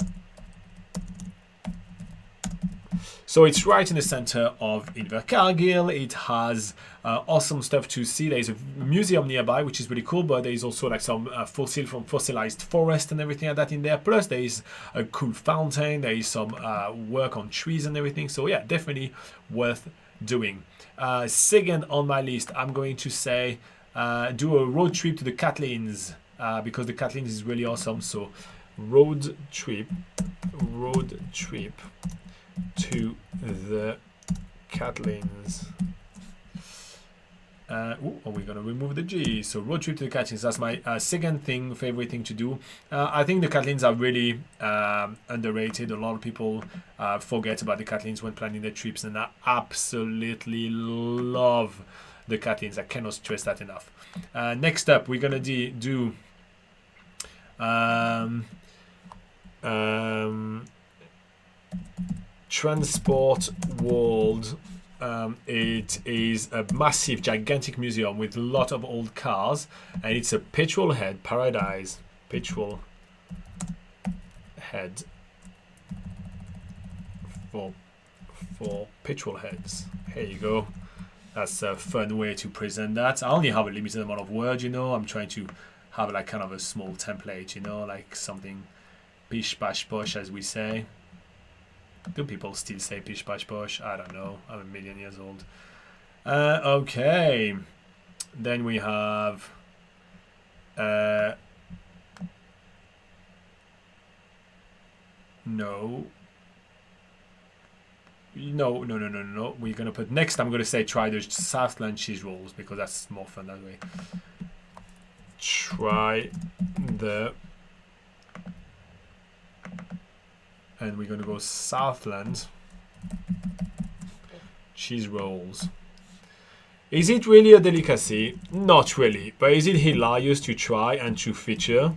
So it's right in the center of Invercargill. It has awesome stuff to see. There's a museum nearby, which is really cool, but there is also like some fossilized forest and everything like that in there. Plus there is a cool fountain. There is some work on trees and everything. So yeah, definitely worth doing. Second on my list, I'm going to say do a road trip to the Catlins, because the Catlins is really awesome. So road trip to the Catlins. Are we gonna remove the G? So road trip to the Catlins. That's my second favorite thing to do. I think the Catlins are really underrated. A lot of people forget about the Catlins when planning their trips, and I absolutely love the Catlins. I cannot stress that enough. Next up, we're gonna do Transport World. It is a massive, gigantic museum with a lot of old cars, and it's a petrol head paradise. Petrol head for petrol heads. Here you go. That's a fun way to present that. I only have a limited amount of words, you know. I'm trying to have like kind of a small template, you know, like something pish bash posh, as we say. Do people still say pish bash posh? I don't know. I'm 1,000,000 years old. Okay. Then we have no. We're gonna put next. I'm gonna say try the Southland cheese rolls, because that's more fun that way. Try the. And we're going to go Southland cheese rolls. Is it really a delicacy? Not really, but is it hilarious to try and to feature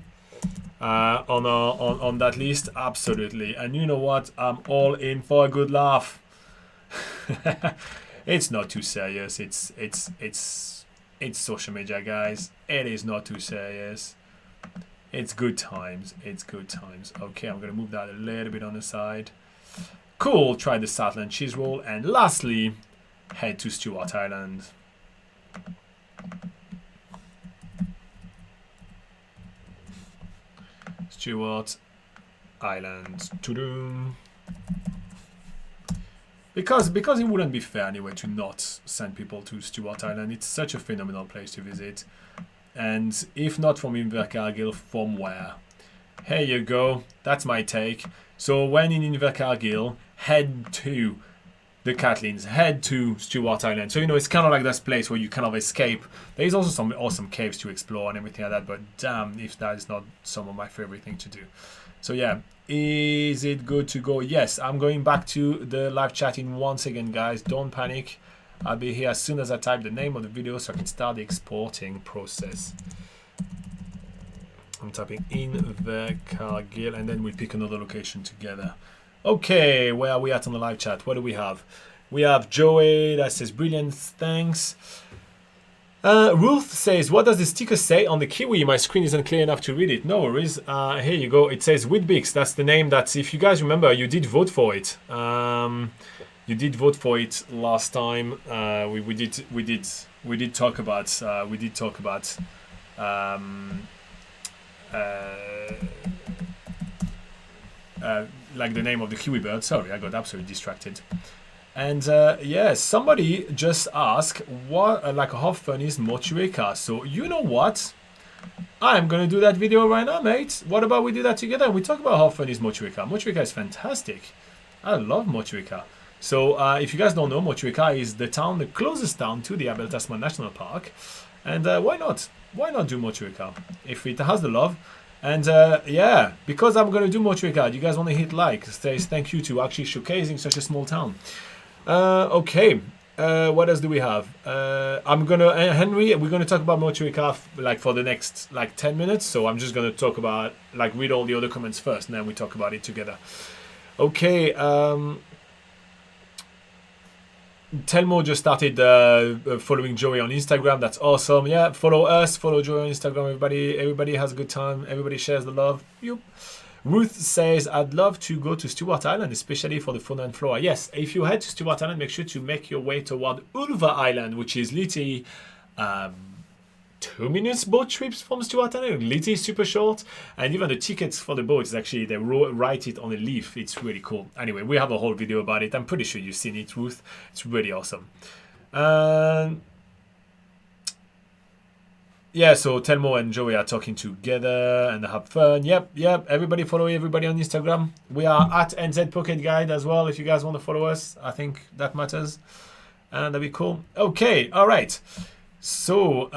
on that list? Absolutely. And you know what? I'm all in for a good laugh. It's not too serious. It's social media, guys. It is not too serious. It's good times. It's good times. Okay, I'm going to move that a little bit on the side. Cool. Try the Southland cheese roll. And lastly, head to Stewart Island. Stewart Island. To-doom. Because it wouldn't be fair anyway to not send people to Stewart Island. It's such a phenomenal place to visit. And if not from Invercargill, from where? Here you go. That's my take. So when in Invercargill, head to the Catlins, head to Stewart Island. So, you know, it's kind of like this place where you kind of escape. There's also some awesome caves to explore and everything like that. But damn, if that is not some of my favorite thing to do. So yeah, is it good to go? Yes, I'm going back to the live chat in 1 second, guys. Don't panic. I'll be here as soon as I type the name of the video so I can start the exporting process. I'm typing Invercargill, and then we'll pick another location together. Okay, where are we at on the live chat? What do we have? We have Joey that says brilliant, thanks. Ruth says, what does the sticker say on the Kiwi? My screen isn't clear enough to read it. No worries. Here you go. It says Whitbix. That's the name that, if you guys remember, you did vote for it. You did vote for it last time. We did talk about like the name of the Kiwi bird. Sorry, I got absolutely distracted. And yeah, somebody just asked what like how fun is Motueka. So you know what? I'm gonna do that video right now, mate. What about we do that together and we talk about how fun is Motueka? Motueka is fantastic. I love Motueka. So if you guys don't know, Motueka is the town, the closest town to the Abel Tasman National Park. And why not? Why not do Motueka if it has the love? And yeah, because I'm gonna do Motueka, you guys want to hit like? Says thank you to actually showcasing such a small town. Okay, what else do we have? I'm gonna Henry, we're gonna talk about Motueka like for the next like 10 minutes. So I'm just gonna talk about like read all the other comments first, and then we talk about it together. Okay. Telmo just started following Joey on Instagram. That's awesome. Yeah, follow us, follow Joey on Instagram. Everybody has a good time. Everybody shares the love. Yep. Ruth says, I'd love to go to Stewart Island, especially for the fauna and flora. Yes, if you head to Stewart Island, make sure to make your way toward Ulva Island, which is literally 2 minutes boat trips from Stewart Island. Literally super short. And even the tickets for the boat is actually, they write it on a leaf. It's really cool. Anyway, we have a whole video about it. I'm pretty sure you've seen it, Ruth. It's really awesome. Yeah, so Telmo and Joey are talking together and have fun. Yep. Everybody follow everybody on Instagram. We are at NZ Pocket Guide as well. If you guys want to follow us, I think that matters. And that'd be cool. Okay, all right. So,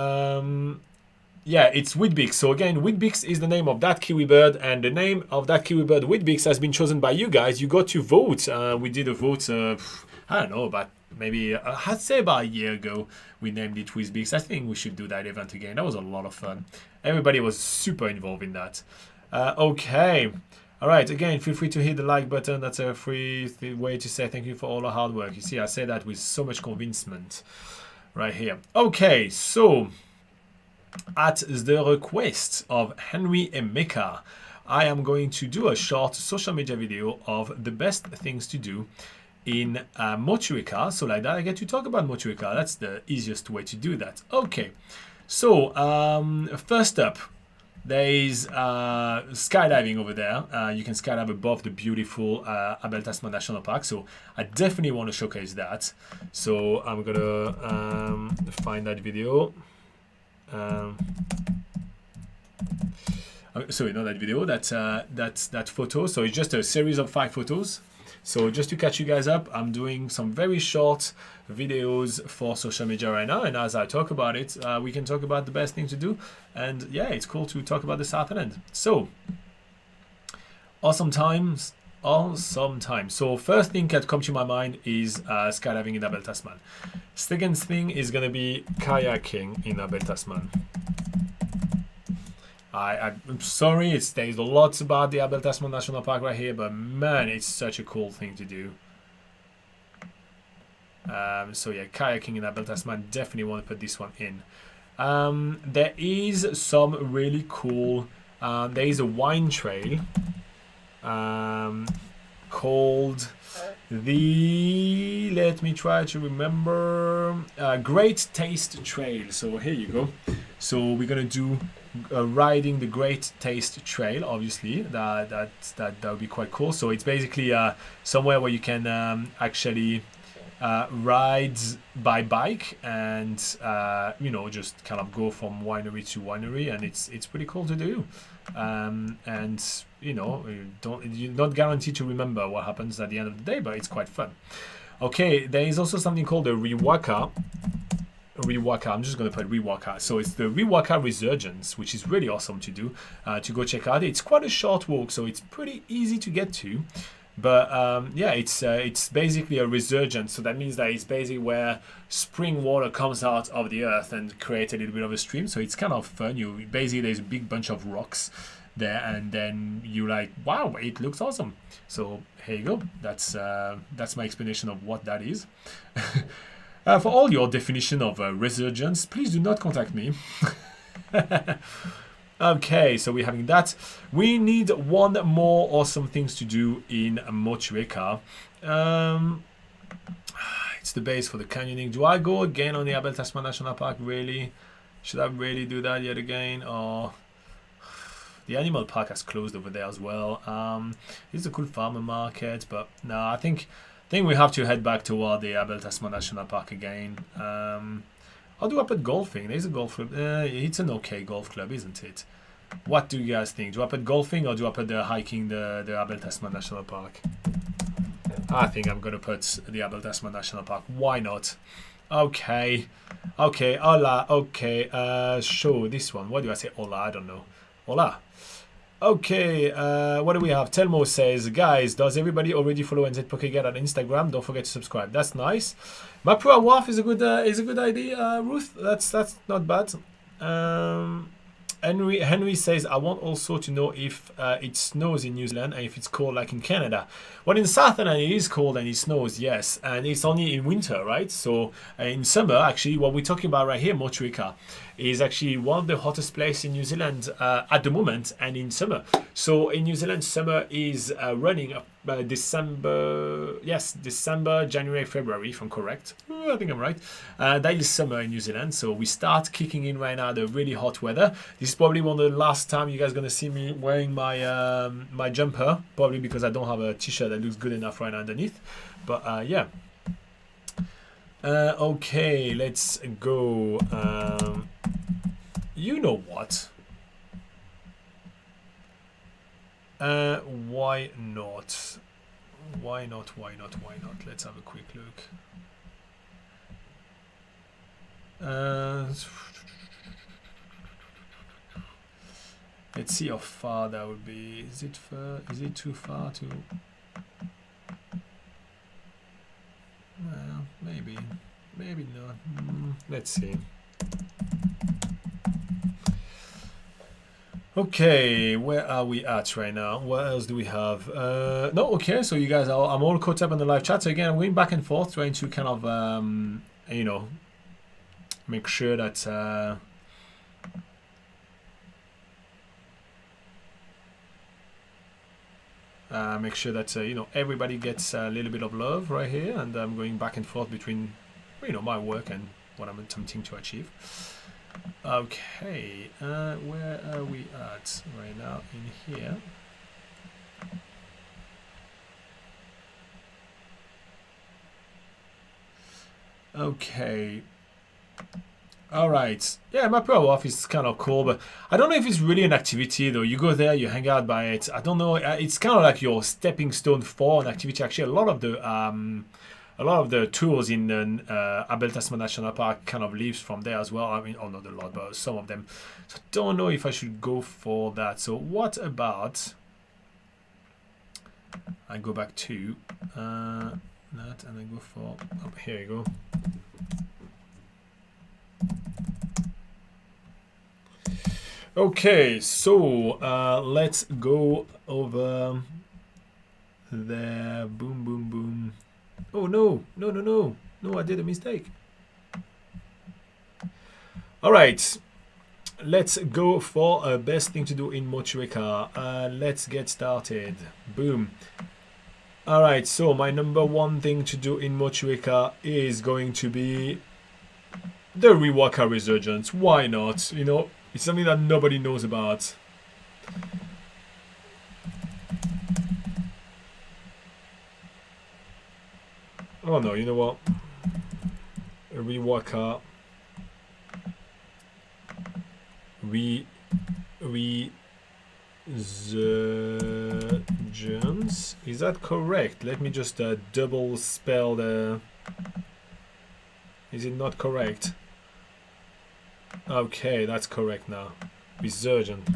yeah, it's Whitbix. So again, Whitbix is the name of that Kiwi bird, and the name of that Kiwi bird, Whitbix, has been chosen by you guys. You got to vote. We did a vote, I don't know, about maybe, I'd say about a year ago, we named it Whitbix. I think we should do that event again. That was a lot of fun. Everybody was super involved in that. Okay. All right, again, feel free to hit the like button. That's a free way to say thank you for all the hard work. You see, I say that with so much convincement. Right here. Okay, so at the request of Henry Emeka, I am going to do a short social media video of the best things to do in Motueka. So like that, I get to talk about Motueka. That's the easiest way to do that. Okay, so first up, there is skydiving over there. You can skydive above the beautiful Abel Tasman National Park. So I definitely want to showcase that. So I'm gonna find that video. Sorry, not that video. That's that photo. So it's just a series of 5 photos. So just to catch you guys up, I'm doing some very short videos for social media right now, and as I talk about it, we can talk about the best thing to do. And yeah, it's cool to talk about the South Island. So awesome times. So first thing that comes to my mind is skydiving in Abel Tasman. Second thing is gonna be kayaking in Abel Tasman. I'm sorry, there's lots about the Abel Tasman National Park right here, but man, it's such a cool thing to do. So yeah, kayaking in Abel Tasman, definitely want to put this one in. There is some really cool, there is a wine trail called the, let me try to remember, Great Taste Trail. So here you go. So we're gonna do riding the Great Taste Trail. Obviously that would be quite cool. So it's basically somewhere where you can actually ride by bike and you know, just kind of go from winery to winery, and it's pretty cool to do. And you know, you're not guaranteed to remember what happens at the end of the day, but it's quite fun. Okay, there is also something called the Riwaka. I'm just going to put Riwaka. So it's the Riwaka Resurgence, which is really awesome to do, to go check out. It's quite a short walk, so it's pretty easy to get to. But yeah, it's basically a resurgence. So that means that it's basically where spring water comes out of the earth and creates a little bit of a stream. So it's kind of fun. You basically, there's a big bunch of rocks there, and then you like, wow, it looks awesome. So here you go. That's my explanation of what that is. For all your definition of resurgence, please do not contact me. Okay, so we're having that. We need one more awesome things to do in Motueka. It's the base for the canyoning. Do I go again on the Abel Tasman National Park? Really? Should I really do that yet again? Or the animal park has closed over there as well. It's a cool farmer market, but no, I think we have to head back toward the Abel Tasman National Park again. I'll do up at golfing. There's a golf club. It's an okay golf club, isn't it? What do you guys think? Do up at golfing or do up at the hiking the Abel Tasman National Park? I think I'm gonna put the Abel Tasman National Park. Why not? Okay, hola. Okay, show this one. What do I say? Hola, I don't know. Hola. Okay, what do we have? Telmo says, guys, does everybody already follow NZ Pokeget on Instagram? Don't forget to subscribe. That's nice. Mapua Wharf is a good idea, Ruth. That's not bad. Henry says, I want also to know if it snows in New Zealand and if it's cold like in Canada. Well, in Southern it is cold and it snows, yes, and it's only in winter, right? So in summer, actually, what we're talking about right here, Motueka, is actually one of the hottest places in New Zealand at the moment, and in summer. So in New Zealand, summer is running December, January, February, if I'm correct. I think I'm right. That is summer in New Zealand. So we start kicking in right now the really hot weather. This is probably one of the last time you guys are gonna see me wearing my my jumper, probably because I don't have a t-shirt that looks good enough right now underneath. But yeah. Okay, let's go. You know what? Why not? Why not? Let's have a quick look. Let's see how far that would be. Is it far? Is it too far to? Well, maybe not. Let's see. Okay, where are we at right now? What else do we have? No, okay, so you guys are, I'm all caught up on the live chat. So again, I'm going back and forth, trying to kind of, you know, make sure that you know, everybody gets a little bit of love right here, and I'm going back and forth between, you know, my work and what I'm attempting to achieve. Okay, where are we at right now in here? Okay. All right. Yeah, my pro office is kind of cool, but I don't know if it's really an activity though. You go there, you hang out by it. I don't know. It's kind of like your stepping stone for an activity. Actually, a lot of the tours in Abel Tasman National Park kind of leaves from there as well. I mean, oh, not a lot, but some of them. So I don't know if I should go for that. So what about I go back to that and I go for, oh, here you go. Okay, so let's go over there. Boom, boom, boom. Oh no, I did a mistake. All right, let's go for best thing to do in Motueka. Let's get started. Boom. All right, so my number one thing to do in Motueka is going to be the Wanaka resurgence. Why not? You know, it's something that nobody knows about. Oh no, you know what? Wanaka resurgence. Is that correct? Let me just double spell the. Is it not correct? Okay, that's correct now. Resurgent.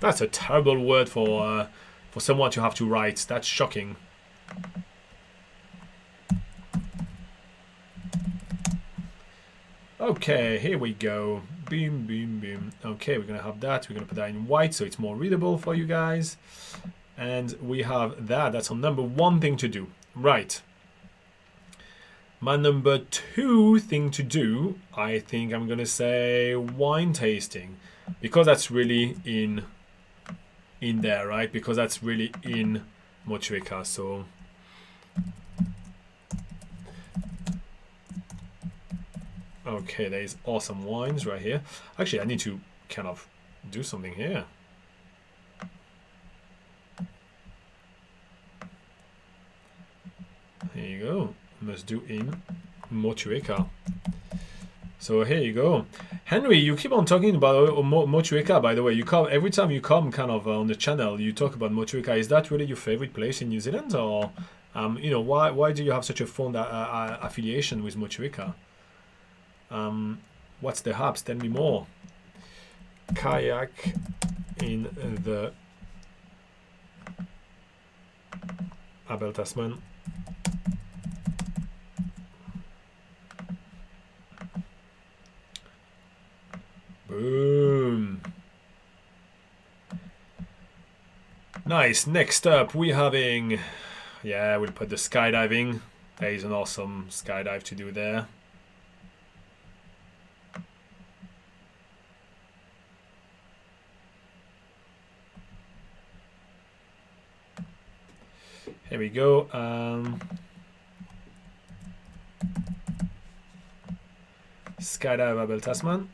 That's a terrible word for for someone to have to write. That's shocking. Okay, here we go. Boom, boom, boom. Okay, we're gonna have that. We're gonna put that in white so it's more readable for you guys. And we have that. That's our number 1 thing to do. Right. My number 2 thing to do, I think I'm gonna say wine tasting, because that's really in there, right? Because that's really in Motueka. So okay, there's awesome wines right here. Actually, I need to kind of do something here. Here you go. Must do in Motueka. So here you go. Henry, you keep on talking about Motueka, by the way. You come every time you come kind of on the channel, you talk about Motueka. Is that really your favorite place in New Zealand? Or, you know, why do you have such a fond affiliation with Motueka? What's the hubs? Tell me more. Kayak in the Abel Tasman. Boom. Nice. Next up, we're having, yeah, we'll put the skydiving. There is an awesome skydive to do there. Here we go. Skydive Abel Tasman.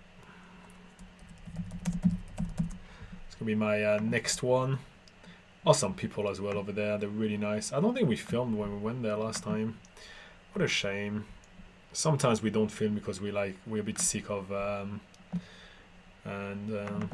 It's gonna be my next one. Awesome people as well over there. They're really nice. I don't think we filmed when we went there last time. What a shame. Sometimes we don't film because we're a bit sick of and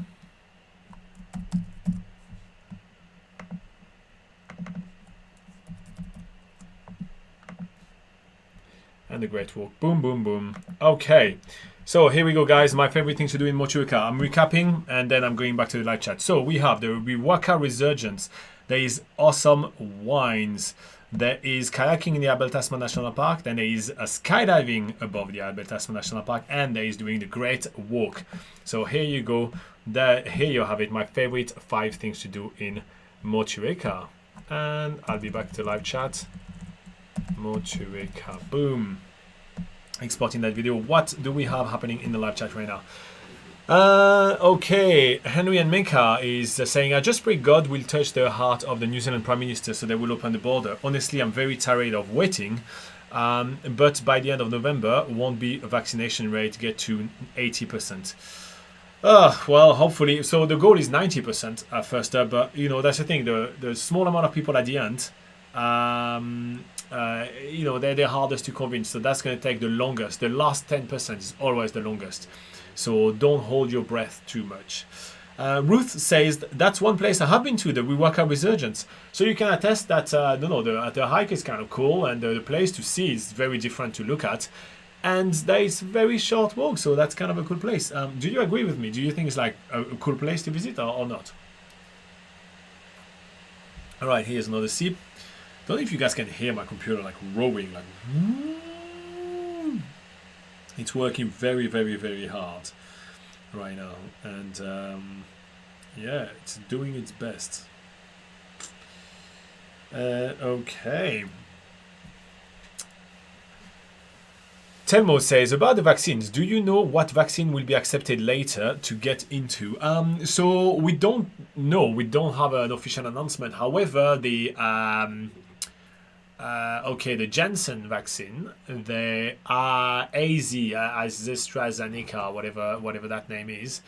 the great walk. Boom, boom, boom. Okay, so here we go, guys. My favorite thing to do in Motueka. I'm recapping, and then I'm going back to the live chat. So we have the Wanaka Resurgence. There is awesome wines. There is kayaking in the Abel Tasman National Park. Then there is a skydiving above the Abel Tasman National Park, and there is doing the Great Walk. So here you go. Here you have it. My favorite 5 things to do in Motueka. And I'll be back to live chat. Motueka. Boom. Exporting that video. What do we have happening in the live chat right now? Okay, Henry and Meka is saying, I just pray God will touch the heart of the New Zealand Prime Minister so they will open the border. Honestly, I'm very tired of waiting, but by the end of November, won't be a vaccination rate get to 80%. Well, hopefully. So the goal is 90% at first, but you know, that's the thing. The small amount of people at the end, you know, they're the hardest to convince. So that's going to take the longest. The last 10% is always the longest. So don't hold your breath too much. Ruth says that's one place I have been to, the Wanaka Resurgence. So you can attest that the hike is kind of cool, and the place to see is very different to look at, and there is very short walk. So that's kind of a cool place. Do you agree with me? Do you think it's like a cool place to visit or not? All right, here's another sip. Don't know if you guys can hear my computer like roaring, like. It's working very, very, very hard right now, and yeah, it's doing its best. Okay. Telmo says, about the vaccines, do you know what vaccine will be accepted later to get into? So we don't know. We don't have an official announcement. However, the the Janssen vaccine, the AstraZeneca, whatever that name is,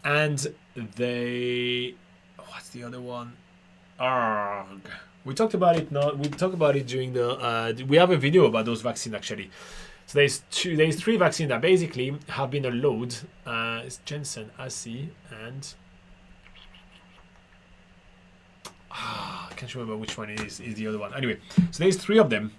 and what's the other one? We talked about it. We talked about it during the. We have a video about those vaccines actually. So there's 3 vaccines that basically have been allowed. It's Janssen, AstraZeneca, and. I can't remember which one it is the other one. Anyway, so there's 3 of them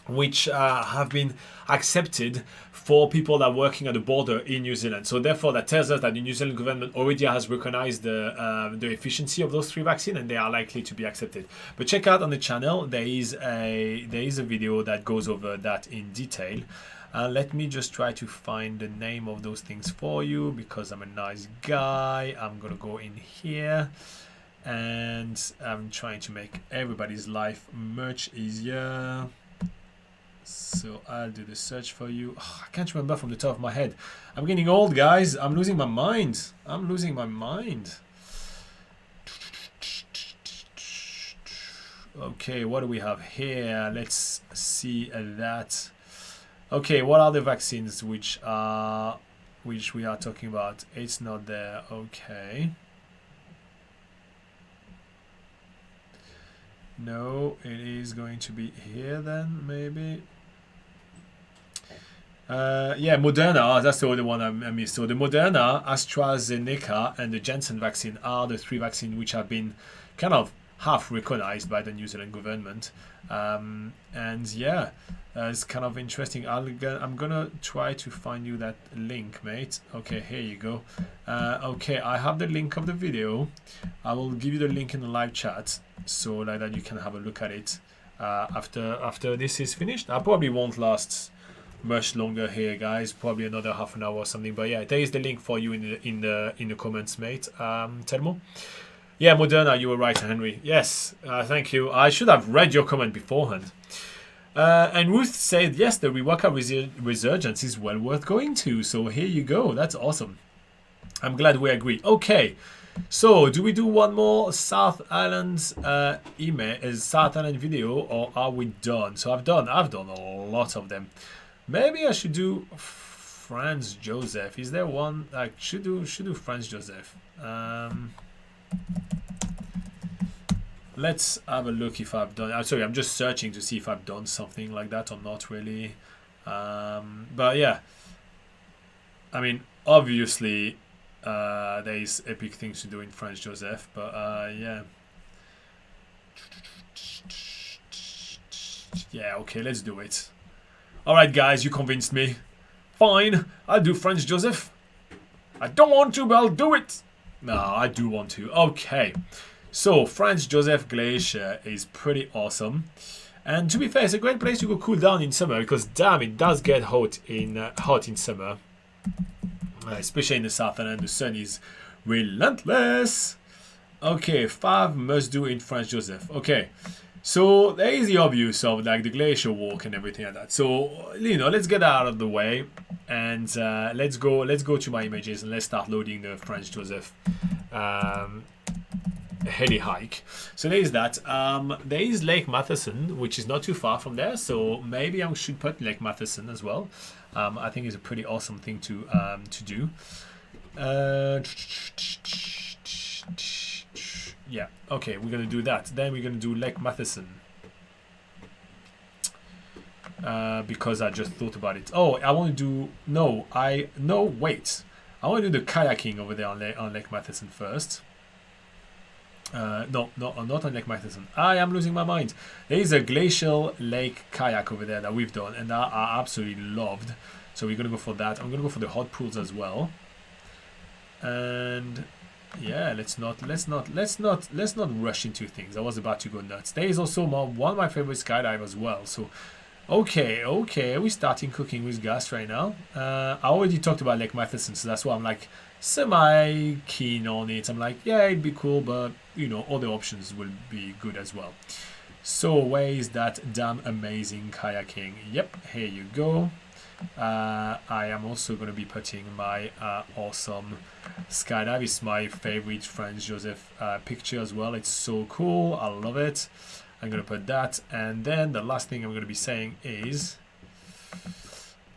which have been accepted for people that are working at the border in New Zealand. So therefore, that tells us that the New Zealand government already has recognized the efficiency of those 3 vaccines, and they are likely to be accepted. But check out on the channel, there is a video that goes over that in detail. Let me just try to find the name of those things for you, because I'm a nice guy. I'm gonna go in here, and I'm trying to make everybody's life much easier. So I'll do the search for you. Oh, I can't remember from the top of my head. I'm getting old, guys. I'm losing my mind. I'm losing my mind. Okay, what do we have here? Let's see that. Okay, what are the vaccines which we are talking about? It's not there. Okay. No, it is going to be here then, maybe. Yeah, Moderna, that's the other one I missed. So the Moderna, AstraZeneca, and the Janssen vaccine are the 3 vaccines which have been kind of half recognized by the New Zealand government. And yeah, it's kind of interesting. I'm gonna try to find you that link, mate. Okay, here you go. Okay, I have the link of the video. I will give you the link in the live chat, so like that you can have a look at it after this is finished. I probably won't last much longer here, guys, probably another half an hour or something, but yeah, there is the link for you in the comments, mate. Telmo, yeah, Moderna, you were right, Henry. Yes, thank you. I should have read your comment beforehand. And Ruth said yes, the Wanaka resurgence is well worth going to, so here you go. That's awesome. I'm glad we agree. Okay, so do we do one more South Island South Island video, or are we done? So I've done a lot of them. Maybe I should do Franz Joseph. Is there one I should do Franz Joseph? Let's have a look if I've done. I'm sorry, I'm just searching to see if I've done something like that or not really. But yeah, I mean, obviously there is epic things to do in Franz Joseph, but yeah. Yeah, okay, let's do it. Alright guys, you convinced me. Fine, I'll do Franz Joseph. I don't want to, but I'll do it. No, I do want to. Okay. So, Franz Joseph Glacier is pretty awesome. And to be fair, it's a great place to go cool down in summer, because damn, it does get hot in summer. Especially in the South Island, the sun is relentless. Okay, 5 must do in Franz Joseph. Okay. So there is the obvious of like the glacier walk and everything like that. So let's get that out of the way, and let's go to my images and let's start loading the Franz Joseph heli hike. So there is that. There is Lake Matheson, which is not too far from there. So maybe I should put Lake Matheson as well. I think it's a pretty awesome thing to do. Yeah, okay, we're going to do that. Then we're going to do Lake Matheson. Because I just thought about it. Oh, I want to do... No, wait. I want to do the kayaking over there on Lake Matheson first. No, not on Lake Matheson. I am losing my mind. There is a glacial lake kayak over there that we've done, and that I absolutely loved. So we're going to go for that. I'm going to go for the hot pools as well. And... yeah, let's not rush into things. I was about to go nuts. There is also one of my favorite skydive as well. So okay, we're starting cooking with gas right now. I already talked about Lake Matheson, so that's why I'm like semi keen on it. I'm like, yeah, it'd be cool, but other options will be good as well. So where is that damn amazing kayaking? Yep, here you go. I am also going to be putting my awesome skydive. It's my favorite Franz Joseph picture as well. It's so cool. I love it. I'm going to put that. And then the last thing I'm going to be saying is...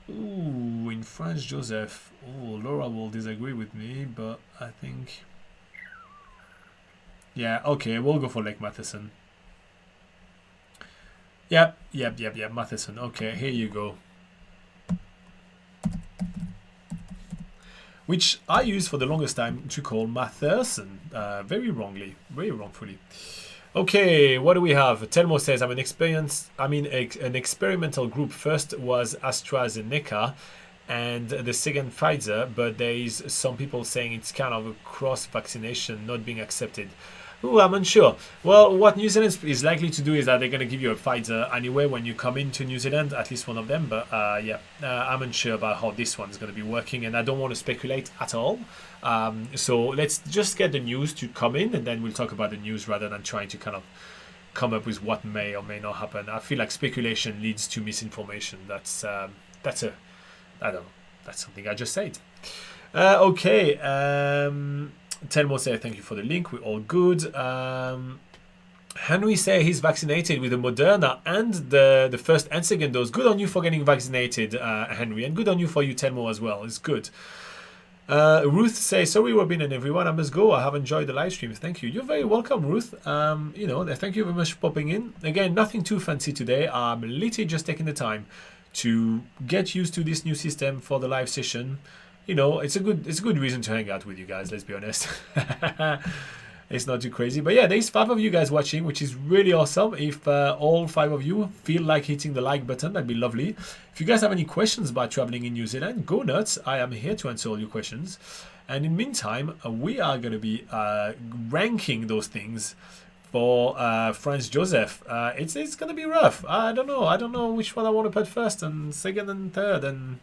ooh, in Franz Joseph... oh, Laura will disagree with me, but I think... yeah, okay, we'll go for Lake Matheson. Yep, Matheson. Okay, here you go. Which I used for the longest time to call Matheson, very wrongfully. Okay, what do we have? Telmo says, an experimental group. First was AstraZeneca and the second Pfizer, but there is some people saying it's kind of a cross vaccination not being accepted. Oh, I'm unsure. Well, what New Zealand is likely to do is that they're going to give you a Pfizer anyway when you come into New Zealand, at least one of them. But I'm unsure about how this one's going to be working, and I don't want to speculate at all. So let's just get the news to come in, and then we'll talk about the news rather than trying to kind of come up with what may or may not happen. I feel like speculation leads to misinformation. That's I don't know. That's something I just said. Okay. Telmo say thank you for the link. We're all good. Henry say he's vaccinated with the Moderna and the first and second dose. Good on you for getting vaccinated, Henry, and good on you for you, Telmo, as well. It's good. Ruth says, sorry, Robin and everyone, I must go. I have enjoyed the live stream. Thank you. You're very welcome, Ruth. Thank you very much for popping in. Again, nothing too fancy today. I'm literally just taking the time to get used to this new system for the live session. It's a good reason to hang out with you guys, let's be honest. It's not too crazy. But yeah, there's 5 of you guys watching, which is really awesome. If all 5 of you feel like hitting the like button, that'd be lovely. If you guys have any questions about traveling in New Zealand, go nuts. I am here to answer all your questions. And in the meantime, we are going to be ranking those things for Franz Joseph. It's going to be rough. I don't know which one I want to put first and second and third. And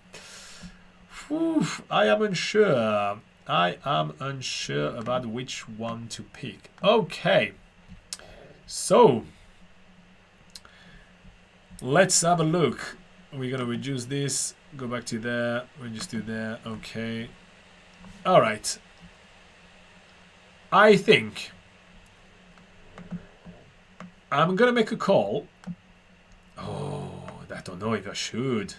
I am unsure. I am unsure about which one to pick. Okay. So, let's have a look. We're going to reduce this. Go back to there. Reduce to there. Okay. All right. I think I'm going to make a call. Oh, I don't know if I should.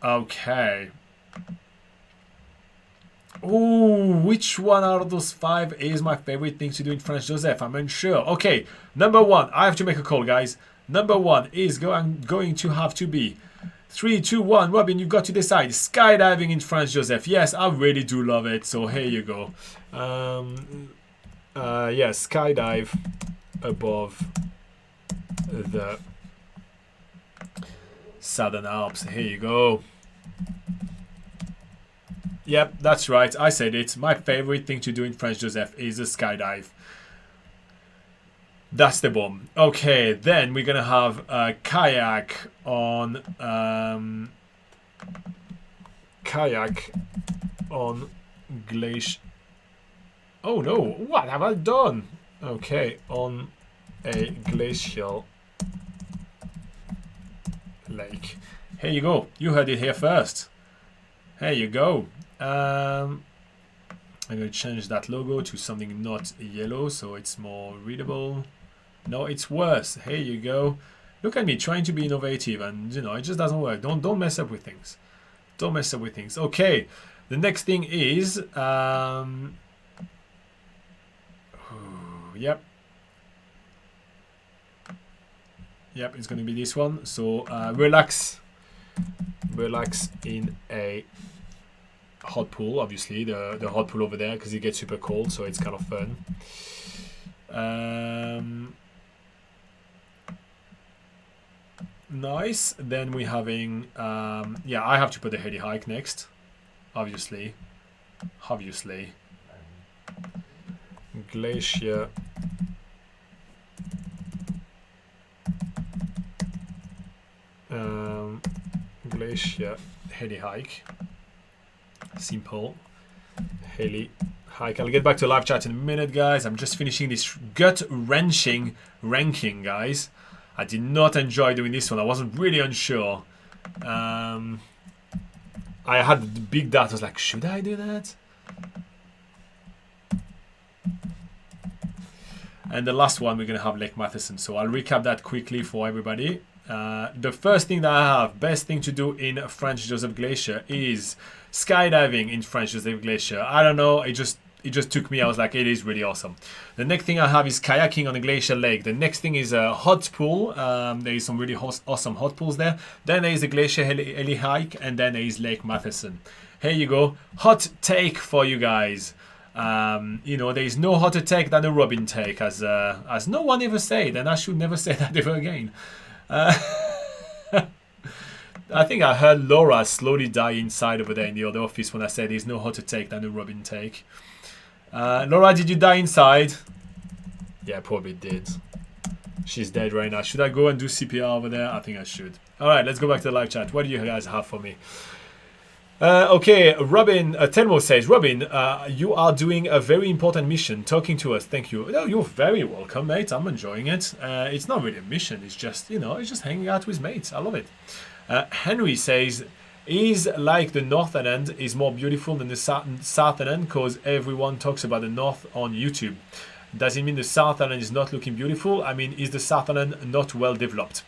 Okay. Ooh, which one out of those 5 is my favorite thing to do in Franz Joseph? I'm unsure. Okay, number 1. I have to make a call, guys. Number 1 is going to have to be 3, 2, 1. Robin, you've got to decide. Skydiving in Franz Joseph. Yes, I really do love it. So here you go. Yes, skydive above the Southern Alps. Here you go. Yep, that's right. I said it. My favorite thing to do in Franz Joseph is a skydive. That's the bomb. Okay, then we're gonna have a kayak on glacier. Oh no! What have I done? Okay, on a glacial lake. Here you go. You heard it here first. Here you go. I'm going to change that logo to something not yellow so it's more readable. No, it's worse. Here you go. Look at me trying to be innovative, and it just doesn't work. Don't mess up with things. Don't mess up with things. Okay. The next thing is yep. Yep, it's going to be this one. So relax in a hot pool, obviously the hot pool over there, because it gets super cold, so it's kind of fun. Nice. Then we're having I have to put the heli hike next, obviously. Glacier glacier heli hike. Simple heli hike. I'll get back to live chat in a minute, guys. I'm just finishing this gut-wrenching ranking, guys. I did not enjoy doing this one. I wasn't really unsure. I had the big doubt. I was like, should I do that? And the last one, we're going to have Lake Matheson. So I'll recap that quickly for everybody. The first thing that I have, best thing to do in Franz Joseph Glacier is skydiving in Franz Joseph Glacier. I don't know, it just took me. I was like, it is really awesome. The next thing I have is kayaking on a glacier lake. The next thing is a hot pool. There is some really awesome hot pools there. Then there is the glacier heli hike, and then there is Lake Matheson. Here you go. Hot take for you guys. You know, there is no hotter take than a Robin take, as no one ever said, and I should never say that ever again. I think I heard Laura slowly die inside over there in the other office when I said there's no hotter take than a Robin take. Laura, did you die inside? Yeah, probably did. She's dead right now. Should I go and do CPR over there? I think I should. Alright, let's go back to the live chat. What do you guys have for me? Okay, Robin, Telmo says, Robin, you are doing a very important mission, talking to us. Thank you. No, you're very welcome, mate. I'm enjoying it. It's not really a mission. It's just, you know, it's just hanging out with mates. I love it. Henry says, is like the northern end is more beautiful than the southern end because everyone talks about the north on YouTube. Does it mean the southern end is not looking beautiful? I mean, is the southern end not well developed?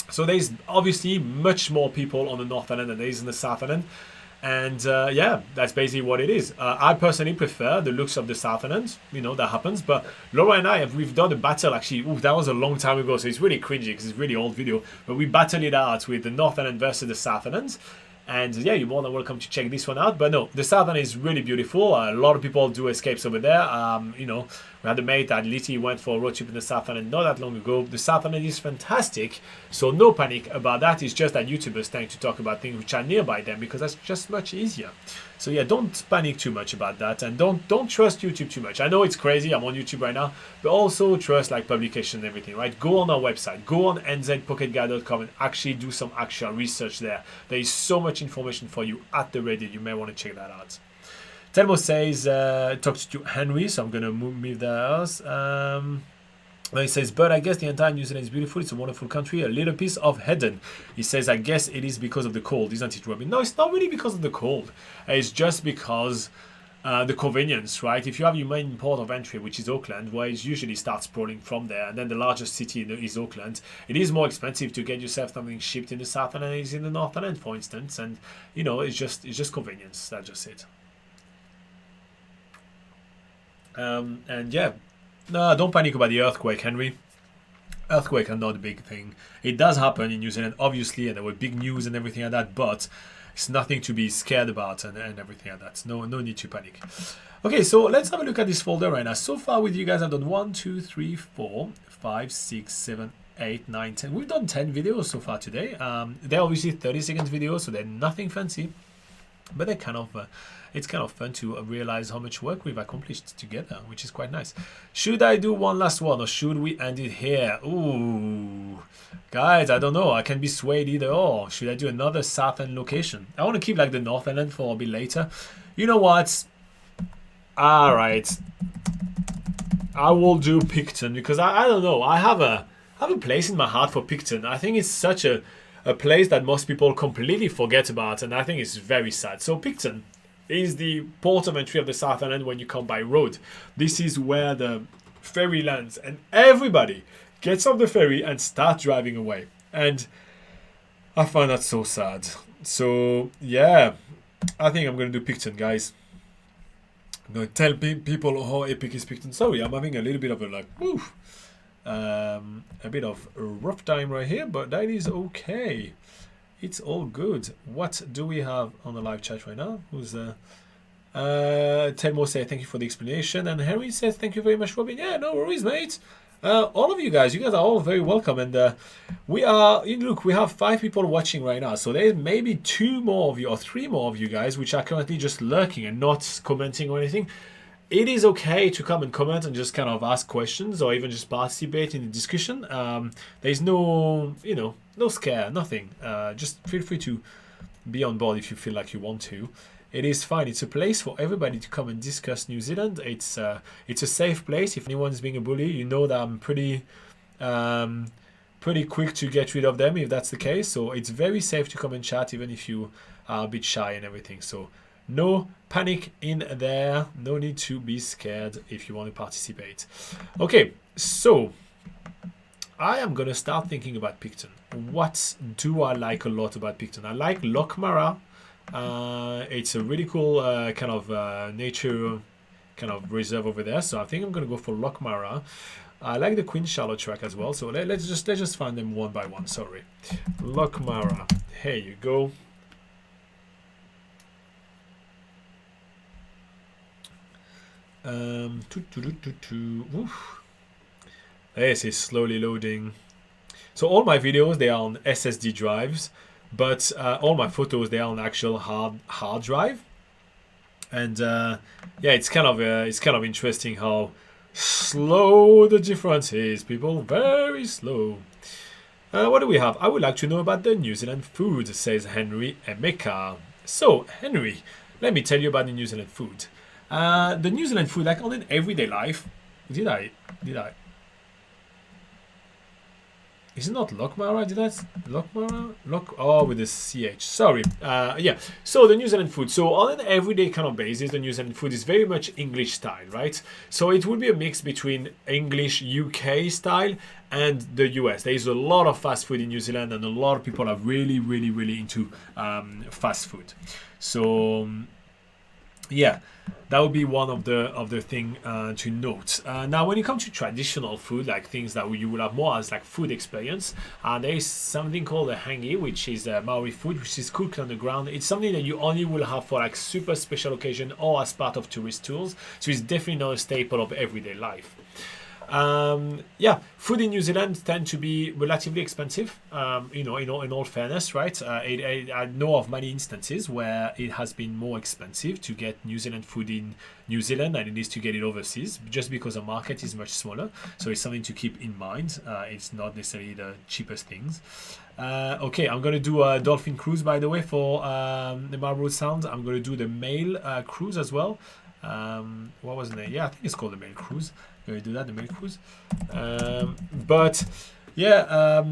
So there's obviously much more people on the northern end than there is in the southern end. And yeah, that's basically what it is. I personally prefer the looks of the southern end. You know, that happens. But Laura and I, we've done a battle actually. Ooh, that was a long time ago, so it's really cringy because it's really old video. But we battled it out with the northern end versus the southern end. And yeah, you're more than welcome to check this one out. But no, the southern is really beautiful. A lot of people do escapes over there. You know, we had a mate that literally went for a road trip in the southern end not that long ago. The southern end is fantastic. So no panic about that. It's just that YouTubers tend to talk about things which are nearby them because that's just much easier. So yeah, don't panic too much about that. And don't trust YouTube too much. I know it's crazy. I'm on YouTube right now. But also trust like publication and everything, right? Go on our website. Go on nzpocketguide.com and actually do some actual research there. There is so much information for you at the ready. You may want to check that out. Telmo says, talks to Henry, so I'm going to move that. He says, but I guess the entire New Zealand is beautiful. It's a wonderful country, a little piece of heaven. He says, I guess it is because of the cold, isn't it, Robin? No, it's not really because of the cold. It's just because the convenience, right? If you have your main port of entry, which is Auckland, where it usually starts sprawling from there, and then the largest city is Auckland, it is more expensive to get yourself something shipped in the southern end than it is in the northern end, for instance. And, you know, it's just convenience. That's just it. And yeah, no, don't panic about the earthquake, Henry. Earthquake are not a big thing. It does happen in New Zealand, obviously, and there were big news and everything like that, but it's nothing to be scared about and everything like that. No need to panic. Okay, so let's have a look at this folder right now. So far with you guys, I've done 1, 2, 3, 4, 5, 6, 7, 8, 9, 10. We've done 10 videos so far today. They're obviously 30-second videos, so they're nothing fancy, but they're kind of it's kind of fun to realize how much work we've accomplished together, which is quite nice. Should I do one last one or should we end it here? Ooh, guys, I don't know. I can be swayed either or. Should I do another southern location? I want to keep like the northern end for a bit later. You know what? All right, I will do Picton because I don't know. I have a place in my heart for Picton. I think it's such a place that most people completely forget about, and I think it's very sad. So Picton is the port of entry of the southern end when you come by road. This is where the ferry lands, and everybody gets off the ferry and starts driving away. And I find that so sad. So yeah, I think I'm going to do Picton, guys. I'm going to tell people how epic is Picton. Sorry, I'm having a little bit of a like, woof. A bit of a rough time right here, but that is okay. It's all good. What do we have on the live chat right now? Who's Telmo says thank you for the explanation, and Henry says thank you very much, Robin. Yeah, no worries, mate. All of you guys are all very welcome, and we are. Look, we have 5 people watching right now, so there's maybe 2 more of you or 3 more of you guys which are currently just lurking and not commenting or anything. It is okay to come and comment and just kind of ask questions or even just participate in the discussion. There's no, no scare, nothing. Just feel free to be on board if you feel like you want to. It is fine. It's a place for everybody to come and discuss New Zealand. It's a safe place. If anyone's being a bully, you know that I'm pretty quick to get rid of them if that's the case. So it's very safe to come and chat even if you are a bit shy and everything. So no panic in there. No need to be scared if you want to participate. Okay, so I am going to start thinking about Picton. What do I like a lot about Picton? I like Lochmara. It's a really cool kind of nature kind of reserve over there. So I think I'm going to go for Lochmara. I like the Queen Charlotte track as well. So let's just find them one by one. Sorry. Lochmara. Here you go. Oof. This is slowly loading. So all my videos, they are on SSD drives, but all my photos, they are on actual hard drive. And yeah, it's kind of interesting how slow the difference is, people. Very slow. What do we have? I would like to know about the New Zealand food, says Henry Emeka. So, Henry, let me tell you about the New Zealand food. The New Zealand food, like on an everyday life, did I? Is it not Lokmara? Did I? Lokmara? Oh, with the CH. Sorry. Yeah. So the New Zealand food. So on an everyday kind of basis, the New Zealand food is very much English style, right? So it would be a mix between English UK style and the US. There is a lot of fast food in New Zealand, and a lot of people are really, really, really into fast food. So yeah, that would be one of the thing to note. Now, when it comes to traditional food, like things that you will have more as like food experience, there is something called a hangi, which is Maori food, which is cooked on the ground. It's something that you only will have for like super special occasion or as part of tourist tours. So it's definitely not a staple of everyday life. Yeah, food in New Zealand tend to be relatively expensive. In all fairness, right? I know of many instances where it has been more expensive to get New Zealand food in New Zealand than it is to get it overseas, just because the market is much smaller. So it's something to keep in mind. It's not necessarily the cheapest things. Okay, I'm gonna do a dolphin cruise, by the way, for the Marlborough Sound. I'm gonna do the male cruise as well. What was the name? Yeah, I think it's called the male cruise. Going to do that, the milk cruise. But yeah,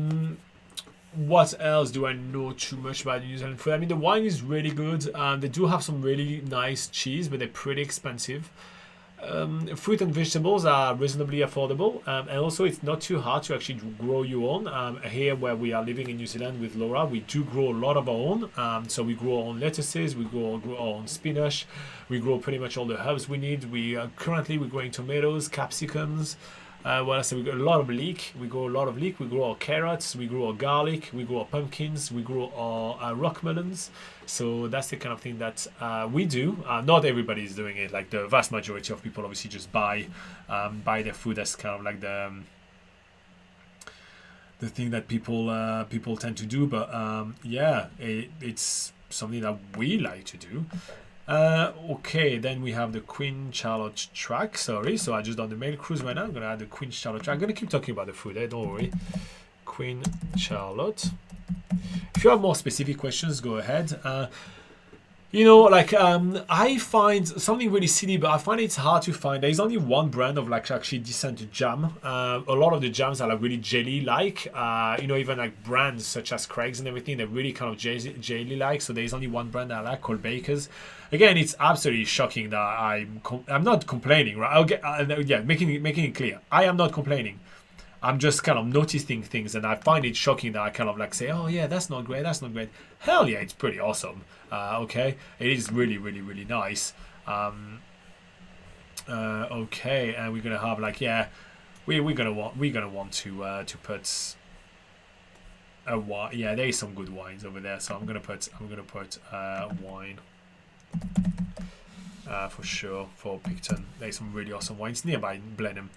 what else do I know too much about New Zealand food? I mean, the wine is really good. They do have some really nice cheese, but they're pretty expensive. Fruit and vegetables are reasonably affordable, and also it's not too hard to actually grow your own. Here where we are living in New Zealand with Laura, we do grow a lot of our own. So we grow our own lettuces, we grow our own spinach, we grow pretty much all the herbs we need. We're growing tomatoes, capsicums. What else? We got a lot of leek. We grow a lot of leek. We grow our carrots. We grow our garlic. We grow our pumpkins. We grow our rock melons. So that's the kind of thing that we do. Not everybody is doing it. Like the vast majority of people, obviously, just buy their food. That's kind of like the thing that people tend to do. But yeah, it's something that we like to do. Okay, then we have the Queen Charlotte track. Sorry, so I just done the male cruise right now. I'm gonna add the Queen Charlotte track. I'm gonna keep talking about the food, don't worry. Queen Charlotte. If you have more specific questions, go ahead. I find something really silly, but I find it's hard to find. There's only one brand of like actually decent jam. A lot of the jams are like really jelly-like. Even like brands such as Craig's and everything, they're really kind of jelly-like. So there's only one brand that I like called Baker's. Again, it's absolutely shocking that I'm not complaining, right? Making it clear, I am not complaining. I'm just kind of noticing things, and I find it shocking that I kind of like say, oh yeah, that's not great, that's not great. Hell yeah, it's pretty awesome. Okay, it is really, really, really nice. Okay, and we're gonna have like, yeah, we're gonna want to put a wine. Yeah, there is some good wines over there, so I'm gonna put wine. For sure, for Picton. There's some really awesome wines nearby Blenheim.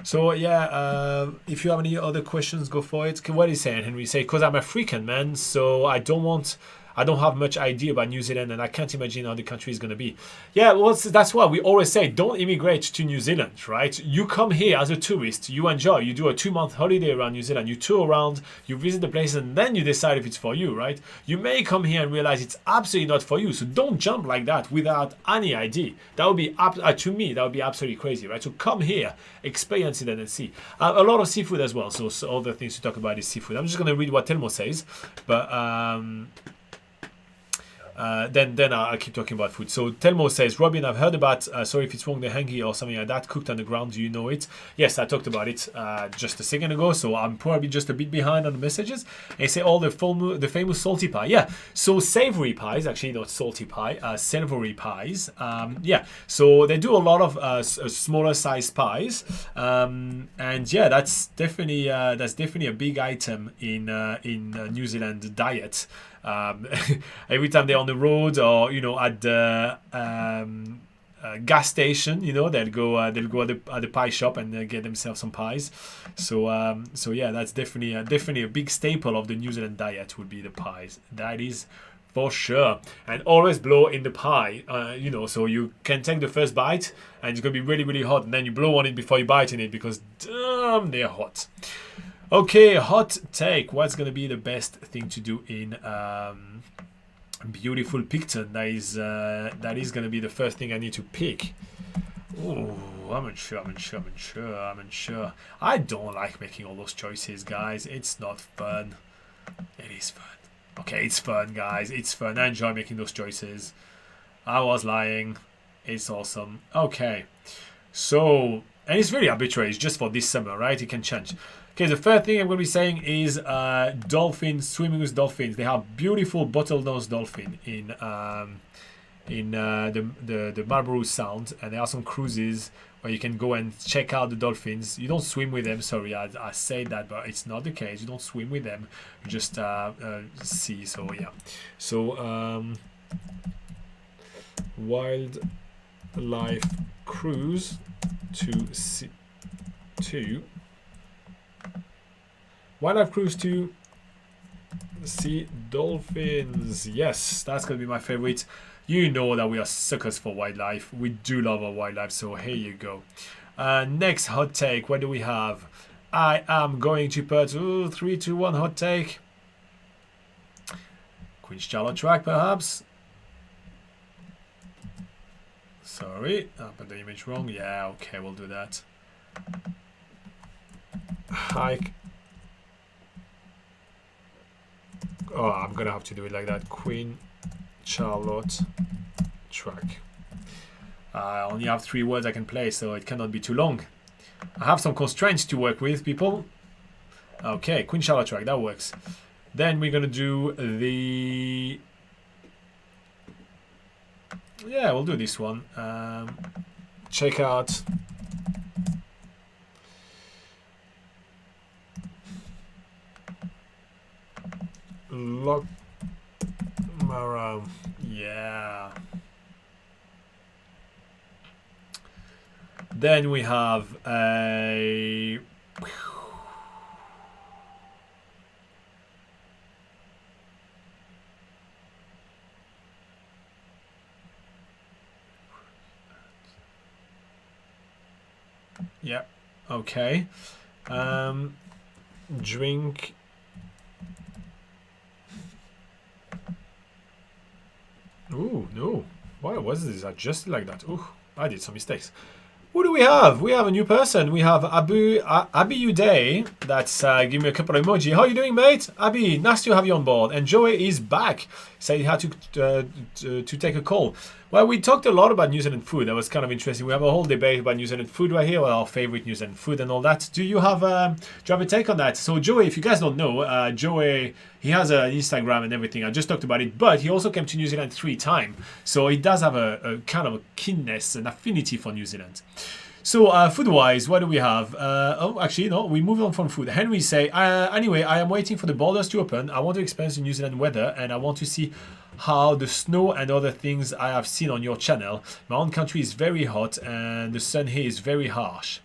So yeah, if you have any other questions, go for it. What is saying, Henry? Say, because I'm African, man, so I don't have much idea about New Zealand, and I can't imagine how the country is going to be. Yeah, well, that's why we always say, don't immigrate to New Zealand, right? You come here as a tourist, you enjoy, you do a 2-month holiday around New Zealand, you tour around, you visit the place, and then you decide if it's for you, right? You may come here and realize it's absolutely not for you, so don't jump like that without any idea. That would be, to me, that would be absolutely crazy, right? So come here, experience it, and then see. A lot of seafood as well, so all the things to talk about is seafood. I'm just going to read what Telmo says, but... then I'll keep talking about food. So Telmo says, Robin, I've heard about, sorry if it's wrong, the hangi or something like that, cooked on the ground. Do you know it? Yes, I talked about it just a second ago, so I'm probably just a bit behind on the messages. They say all the famous salty pie. Yeah, so savory pies, actually not salty pie, savory pies. Yeah, so they do a lot of smaller size pies, and yeah, that's definitely a big item in New Zealand diet. Every time they're on the road or at the gas station. You know, they'll go at the pie shop and get themselves some pies. So so yeah, that's definitely a big staple of the New Zealand diet would be the pies. That is for sure. And always blow in the pie, you know, so you can take the first bite and it's gonna be really, really hot, and then you blow on it before you bite in it because damn, they're hot. Okay, hot take. What's gonna be the best thing to do in beautiful Picton? That is gonna be the first thing I need to pick. Oh, I'm unsure. I don't like making all those choices, guys. It's not fun. It is fun. Okay, it's fun, guys. It's fun. I enjoy making those choices. I was lying. It's awesome. Okay. So, and it's very arbitrary. It's just for this summer, right? It can change. Okay, the first thing I'm going to be saying is dolphins, swimming with dolphins. They have beautiful bottlenose dolphin in the Marlborough Sound, and there are some cruises where you can go and check out the dolphins. You don't swim with them. Sorry, I say that, but it's not the case. You don't swim with them. You just see. So yeah. So wildlife cruise to wildlife cruise to see dolphins. Yes, that's gonna be my favorite. You know that we are suckers for wildlife. We do love our wildlife, so here you go. Next hot take, what do we have? I am going to put 3, 2, 1 hot take. Queenstown track, perhaps. Sorry, I put the image wrong. Yeah, okay, we'll do that. Hike. Oh, I'm gonna have to do it like that. Queen Charlotte track. I only have 3 words I can play, so it cannot be too long. I have some constraints to work with, people. Okay, Queen Charlotte track, that works. Then we're gonna do the... Yeah, we'll do this one. Check out... Lockmara. Yeah. Then we have a... Yeah, okay. Drink... Ooh, no. Why was this adjusted like that? Ooh, I did some mistakes. Who do we have? We have a new person. We have Abi Uday. That's give me a couple of emoji. How are you doing, mate? Abi, nice to have you on board. And Joey is back. Said he had to take a call. Well, we talked a lot about New Zealand food. That was kind of interesting. We have a whole debate about New Zealand food right here, or our favorite New Zealand food and all that. Do you have a take on that? So Joey, if you guys don't know, Joey, he has an Instagram and everything. I just talked about it, but he also came to New Zealand 3 times. So he does have a kind of a keenness, an affinity for New Zealand. So food-wise, what do we have? Oh, actually, no, we move on from food. Henry say, anyway, I am waiting for the borders to open. I want to experience the New Zealand weather, and I want to see how the snow and other things I have seen on your channel. My own country is very hot, and the sun here is very harsh.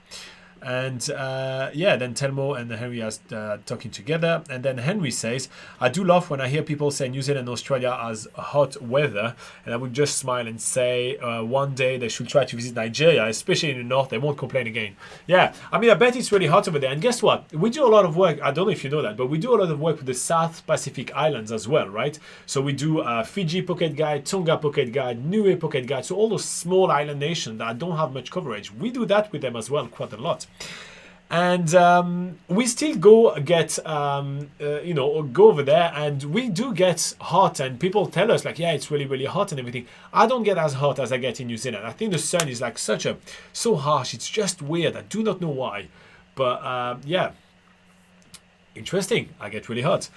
And yeah, then Telmo and Henry are talking together. And then Henry says, I do love when I hear people say New Zealand and Australia has hot weather. And I would just smile and say one day they should try to visit Nigeria, especially in the north. They won't complain again. Yeah, I mean, I bet it's really hot over there. And guess what? We do a lot of work. I don't know if you know that, but we do a lot of work with the South Pacific Islands as well, right? So we do Fiji Pocket Guide, Tonga Pocket Guide, Niue Pocket Guide. So all those small island nations that don't have much coverage. We do that with them as well quite a lot. And we still go get, you know, go over there, and we do get hot, and people tell us like, yeah, it's really, really hot and everything. I don't get as hot as I get in New Zealand. I think the sun is like so harsh. It's just weird. I do not know why, but yeah, Interesting. I get really hot.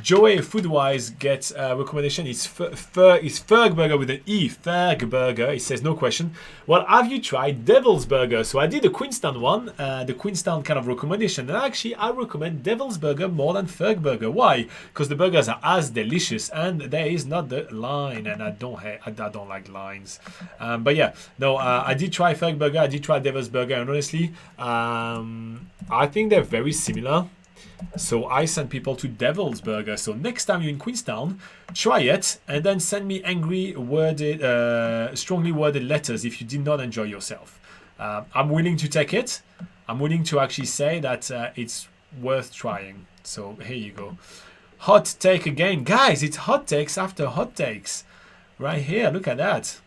Joey food-wise gets recommendation. It's Fergburger with an E. Fergburger. He says no question. Well, have you tried Devil's Burger? So I did the Queenstown one, the Queenstown kind of recommendation. And actually, I recommend Devil's Burger more than Fergburger. Why? Because the burgers are as delicious, and there is not the line. And I don't like lines. But yeah, no, I did try Fergburger. I did try Devil's Burger, and honestly, I think they're very similar. So I send people to Devil's Burger. So next time you're in Queenstown, try it and then send me angry worded, strongly worded letters if you did not enjoy yourself. I'm willing to take it. I'm willing to actually say that it's worth trying. So here you go. Hot take again. Guys, it's hot takes after hot takes. Right here, look at that.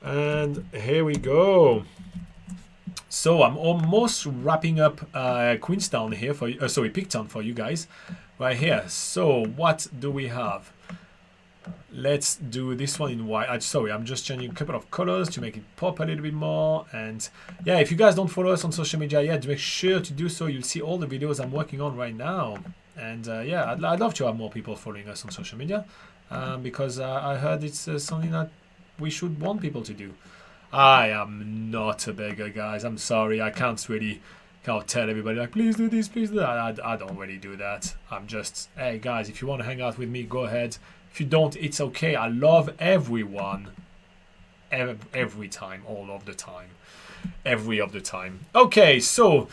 And here we go. So I'm almost wrapping up Queenstown here for you. Sorry, Picton for you guys, right here. So what do we have? Let's do this one in white. Sorry, I'm just changing a couple of colors to make it pop a little bit more. And yeah, if you guys don't follow us on social media yet, make sure to do so. You'll see all the videos I'm working on right now. And yeah, I'd love to have more people following us on social media because I heard it's something that we should want people to do. I am not a beggar, guys. I'm sorry. I can't really tell everybody like, please do this, please do that. I don't really do that. I'm just, hey guys, if you want to hang out with me, go ahead. If you don't, it's okay. I love everyone. Every time, all of the time. Every of the time. Okay, so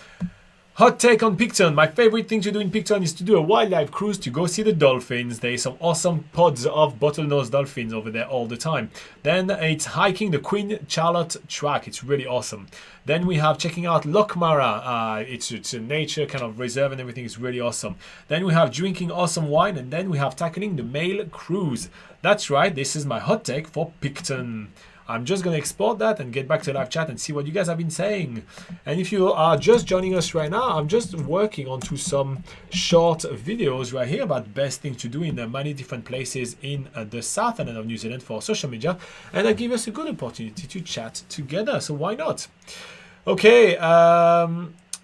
hot take on Picton. My favorite thing to do in Picton is to do a wildlife cruise to go see the dolphins. There's some awesome pods of bottlenose dolphins over there all the time. Then it's hiking the Queen Charlotte track. It's really awesome. Then we have checking out Lochmara. It's a nature kind of reserve and everything is really awesome. Then we have drinking awesome wine. And then we have tackling the mail cruise. That's right. This is my hot take for Picton. I'm just going to export that and get back to live chat and see what you guys have been saying. And if you are just joining us right now, I'm just working onto some short videos right here about best things to do in many different places in the southern end of New Zealand for social media. And that gives us a good opportunity to chat together. So why not? Okay.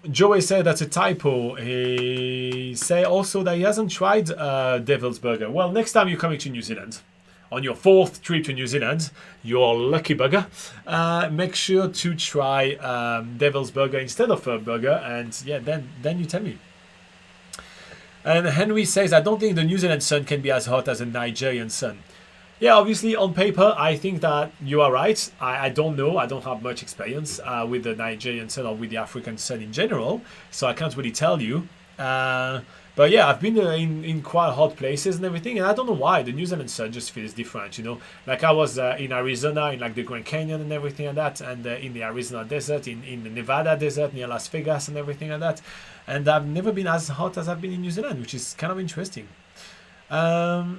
Joey said that's a typo. He said also that he hasn't tried Devil's Burger. Well, next time you're coming to New Zealand, on your 4th trip to New Zealand, you're lucky bugger. Make sure to try Devil's Burger instead of Burger, and yeah, then you tell me. And Henry says, I don't think the New Zealand sun can be as hot as a Nigerian sun. Yeah, obviously on paper, I think that you are right. I don't know. I don't have much experience with the Nigerian sun or with the African sun in general, so I can't really tell you. But yeah, I've been in quite hot places and everything, and I don't know why the New Zealand sun just feels different, you know. Like I was in Arizona, in like the Grand Canyon and everything like that, and in the Arizona desert, in the Nevada desert near Las Vegas and everything like that. And I've never been as hot as I've been in New Zealand, which is kind of interesting. Henry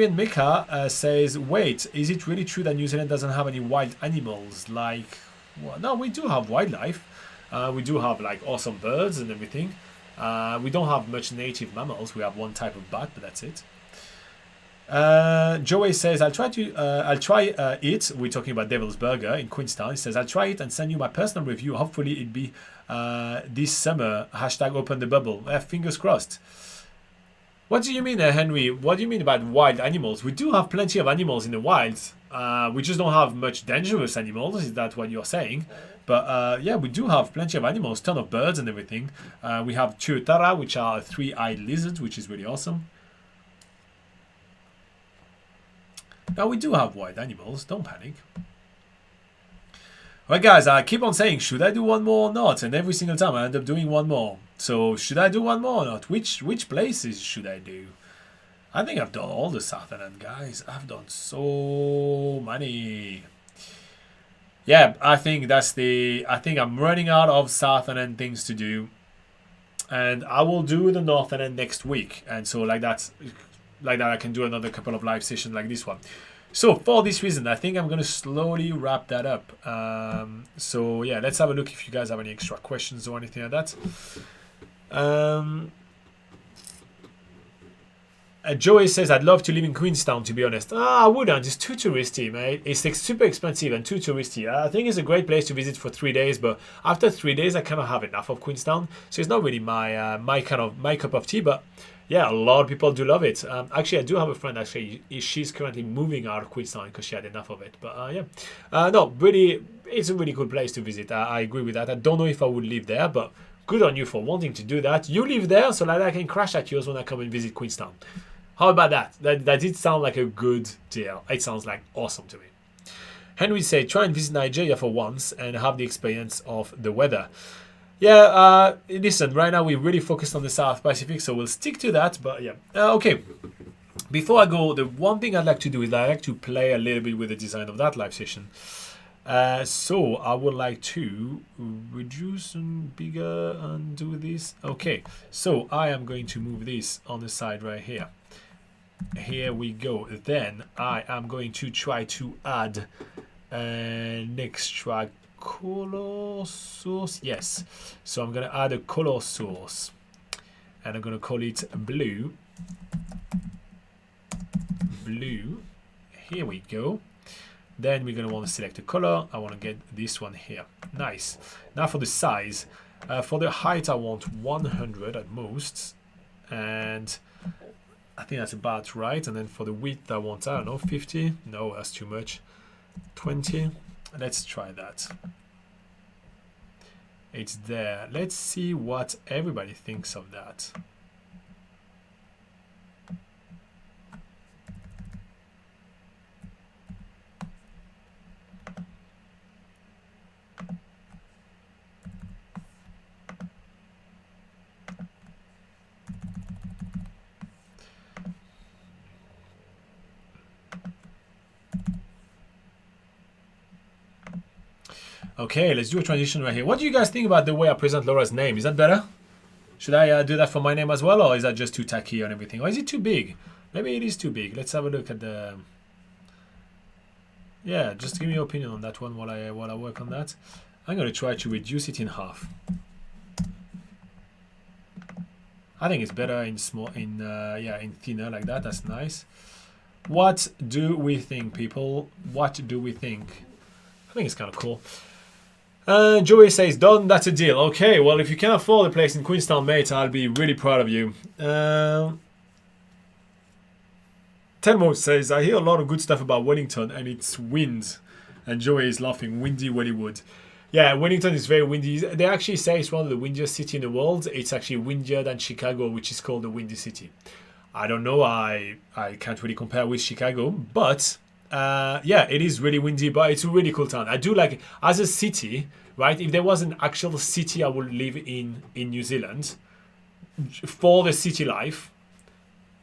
and Mika says, wait, is it really true that New Zealand doesn't have any wild animals? Like, well, no, we do have wildlife. We do have like awesome birds and everything. We don't have much native mammals. We have one type of bat, but that's it. Joey says, I'll try it. We're talking about Devil's Burger in Queenstown. He says, I'll try it and send you my personal review. Hopefully it'll be this summer. # open the bubble. Fingers crossed. What do you mean, Henry? What do you mean about wild animals? We do have plenty of animals in the wild. We just don't have much dangerous animals. Is that what you're saying? But yeah, we do have plenty of animals, ton of birds and everything. We have Tuatara, which are 3-eyed lizards, which is really awesome. Now we do have wild animals, don't panic. Alright guys, I keep on saying, should I do one more or not? And every single time I end up doing one more. So should I do one more or not? Which places should I do? I think I've done all the southern end, guys. I've done so many. Yeah, I think I'm running out of southern end things to do. And I will do the northern end next week. And so like that I can do another couple of live sessions like this one. So for this reason, I think I'm going to slowly wrap that up. So yeah, let's have a look if you guys have any extra questions or anything like that. Joey says, I'd love to live in Queenstown, to be honest. I wouldn't. It's too touristy, mate. It's like super expensive and too touristy. I think it's a great place to visit for 3 days, but after 3 days, I kind of have enough of Queenstown. So it's not really my cup of tea, but yeah, a lot of people do love it. Actually, I do have a friend, actually, she's currently moving out of Queenstown because she had enough of it. But yeah, no, really, it's a really cool place to visit. I agree with that. I don't know if I would live there, but good on you for wanting to do that. You live there, so that I can crash at yours when I come and visit Queenstown. How about that? That did sound like a good deal. It sounds like awesome to me. Henry said, try and visit Nigeria for once and have the experience of the weather. Yeah, listen, right now we're really focused on the South Pacific, so we'll stick to that. But yeah, okay. Before I go, the one thing I'd like to do is I like to play a little bit with the design of that live session. So I would like to reduce and bigger and do this. Okay, so I am going to move this on the side right here. Here we go. Then I am going to try to add an extra color source. Yes, so I'm going to add a color source and I'm going to call it blue. Here we go. Then we're going to want to select a color. I want to get this one here. Nice. Now for the size. For the height, I want 100 at most. And I think that's about right. And then for the width, I want, I don't know, 50. No, that's too much. 20. Let's try that. It's there. Let's see what everybody thinks of that. Okay, let's do a transition right here. What do you guys think about the way I present Laura's name? Is that better? Should I do that for my name as well, or is that just too tacky and everything? Or is it too big? Maybe it is too big. Let's have a look at the... Yeah, just give me your opinion on that one while I work on that. I'm going to try to reduce it in half. I think it's better in small, in thinner like that. That's nice. What do we think, people? What do we think? I think it's kind of cool. Joey says, done, that's a deal. Okay, well, if you can afford a place in Queenstown, mate, I'll be really proud of you. Tenmo says, I hear a lot of good stuff about Wellington and its wind. And Joey is laughing, windy Wellywood. Yeah, Wellington is very windy. They actually say it's one of the windiest cities in the world. It's actually windier than Chicago, which is called the Windy City. I don't know, I can't really compare with Chicago, but... yeah, it is really windy, but it's a really cool town. I do like, as a city, right? If there was an actual city I would live in New Zealand, for the city life,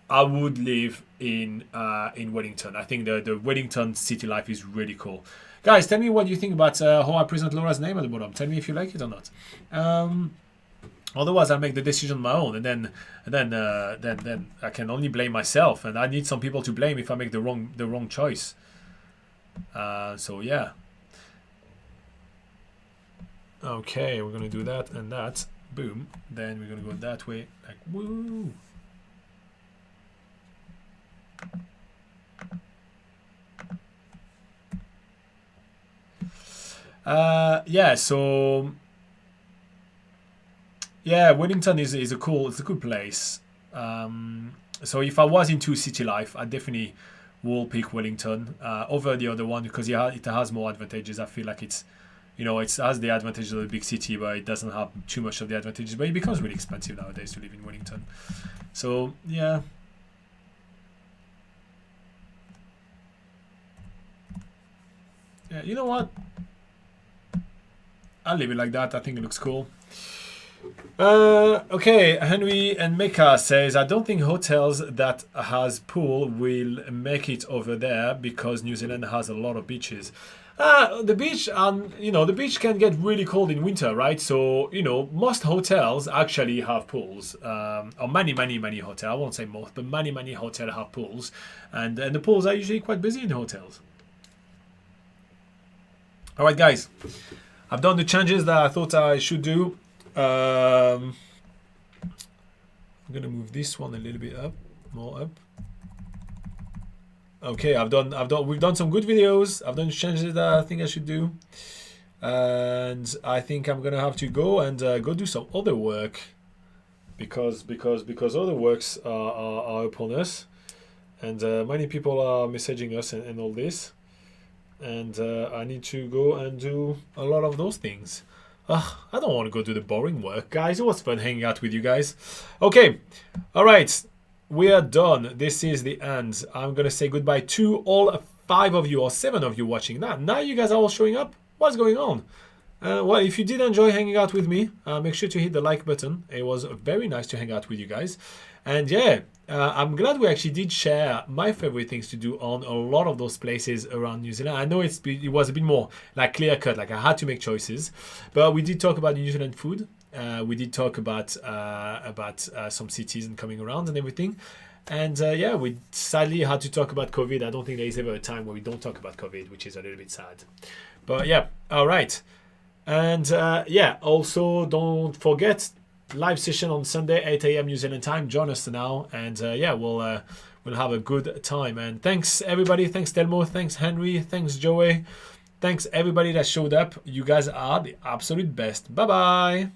I would live in Wellington. I think the Wellington city life is really cool. Guys, tell me what you think about how I present Laura's name at the bottom. Tell me if you like it or not. Otherwise, I'll make the decision on my own, and then I can only blame myself, and I need some people to blame if I make the wrong choice. So yeah. Okay, we're gonna do that and that. Boom. Then we're gonna go that way. Like woo. Yeah. So. Yeah, Wellington is a cool place. So if I was into city life, I definitely will pick Wellington over the other one because it has more advantages. I feel like it's, it has the advantage of a big city, but it doesn't have too much of the advantages. But it becomes really expensive nowadays to live in Wellington. So yeah. Yeah, you know what? I'll leave it like that. I think it looks cool. Okay, Henry and Mecca says, I don't think hotels that has pool will make it over there because New Zealand has a lot of beaches. The beach, the beach can get really cold in winter, right? So, most hotels actually have pools. Or many hotels. I won't say most, but many hotels have pools. And the pools are usually quite busy in hotels. All right, guys. I've done the changes that I thought I should do. I'm going to move this one a little bit up. more up. Okay, we've done some good videos. I've done changes that I think I should do, and I think I'm gonna have to go and go do some other work because other works are upon us, and many people are messaging us and all this, and I need to go and do a lot of those things. I don't want to go do the boring work, guys. It was fun hanging out with you guys. Okay, all right. We are done. This is the end. I'm going to say goodbye to all 5 of you or 7 of you watching. Now you guys are all showing up. What's going on? Well, if you did enjoy hanging out with me, make sure to hit the like button. It was very nice to hang out with you guys. And yeah, I'm glad we actually did share my favorite things to do on a lot of those places around New Zealand. I know it was a bit more like clear cut, like I had to make choices. But we did talk about New Zealand food. We did talk about some cities and coming around and everything. And yeah, we sadly had to talk about COVID. I don't think there is ever a time where we don't talk about COVID, which is a little bit sad. But yeah, all right. And yeah, also don't forget, live session on Sunday, 8 a.m. New Zealand time. Join us now. And yeah, we'll have a good time. And thanks, everybody. Thanks, Telmo. Thanks, Henry. Thanks, Joey. Thanks, everybody that showed up. You guys are the absolute best. Bye-bye.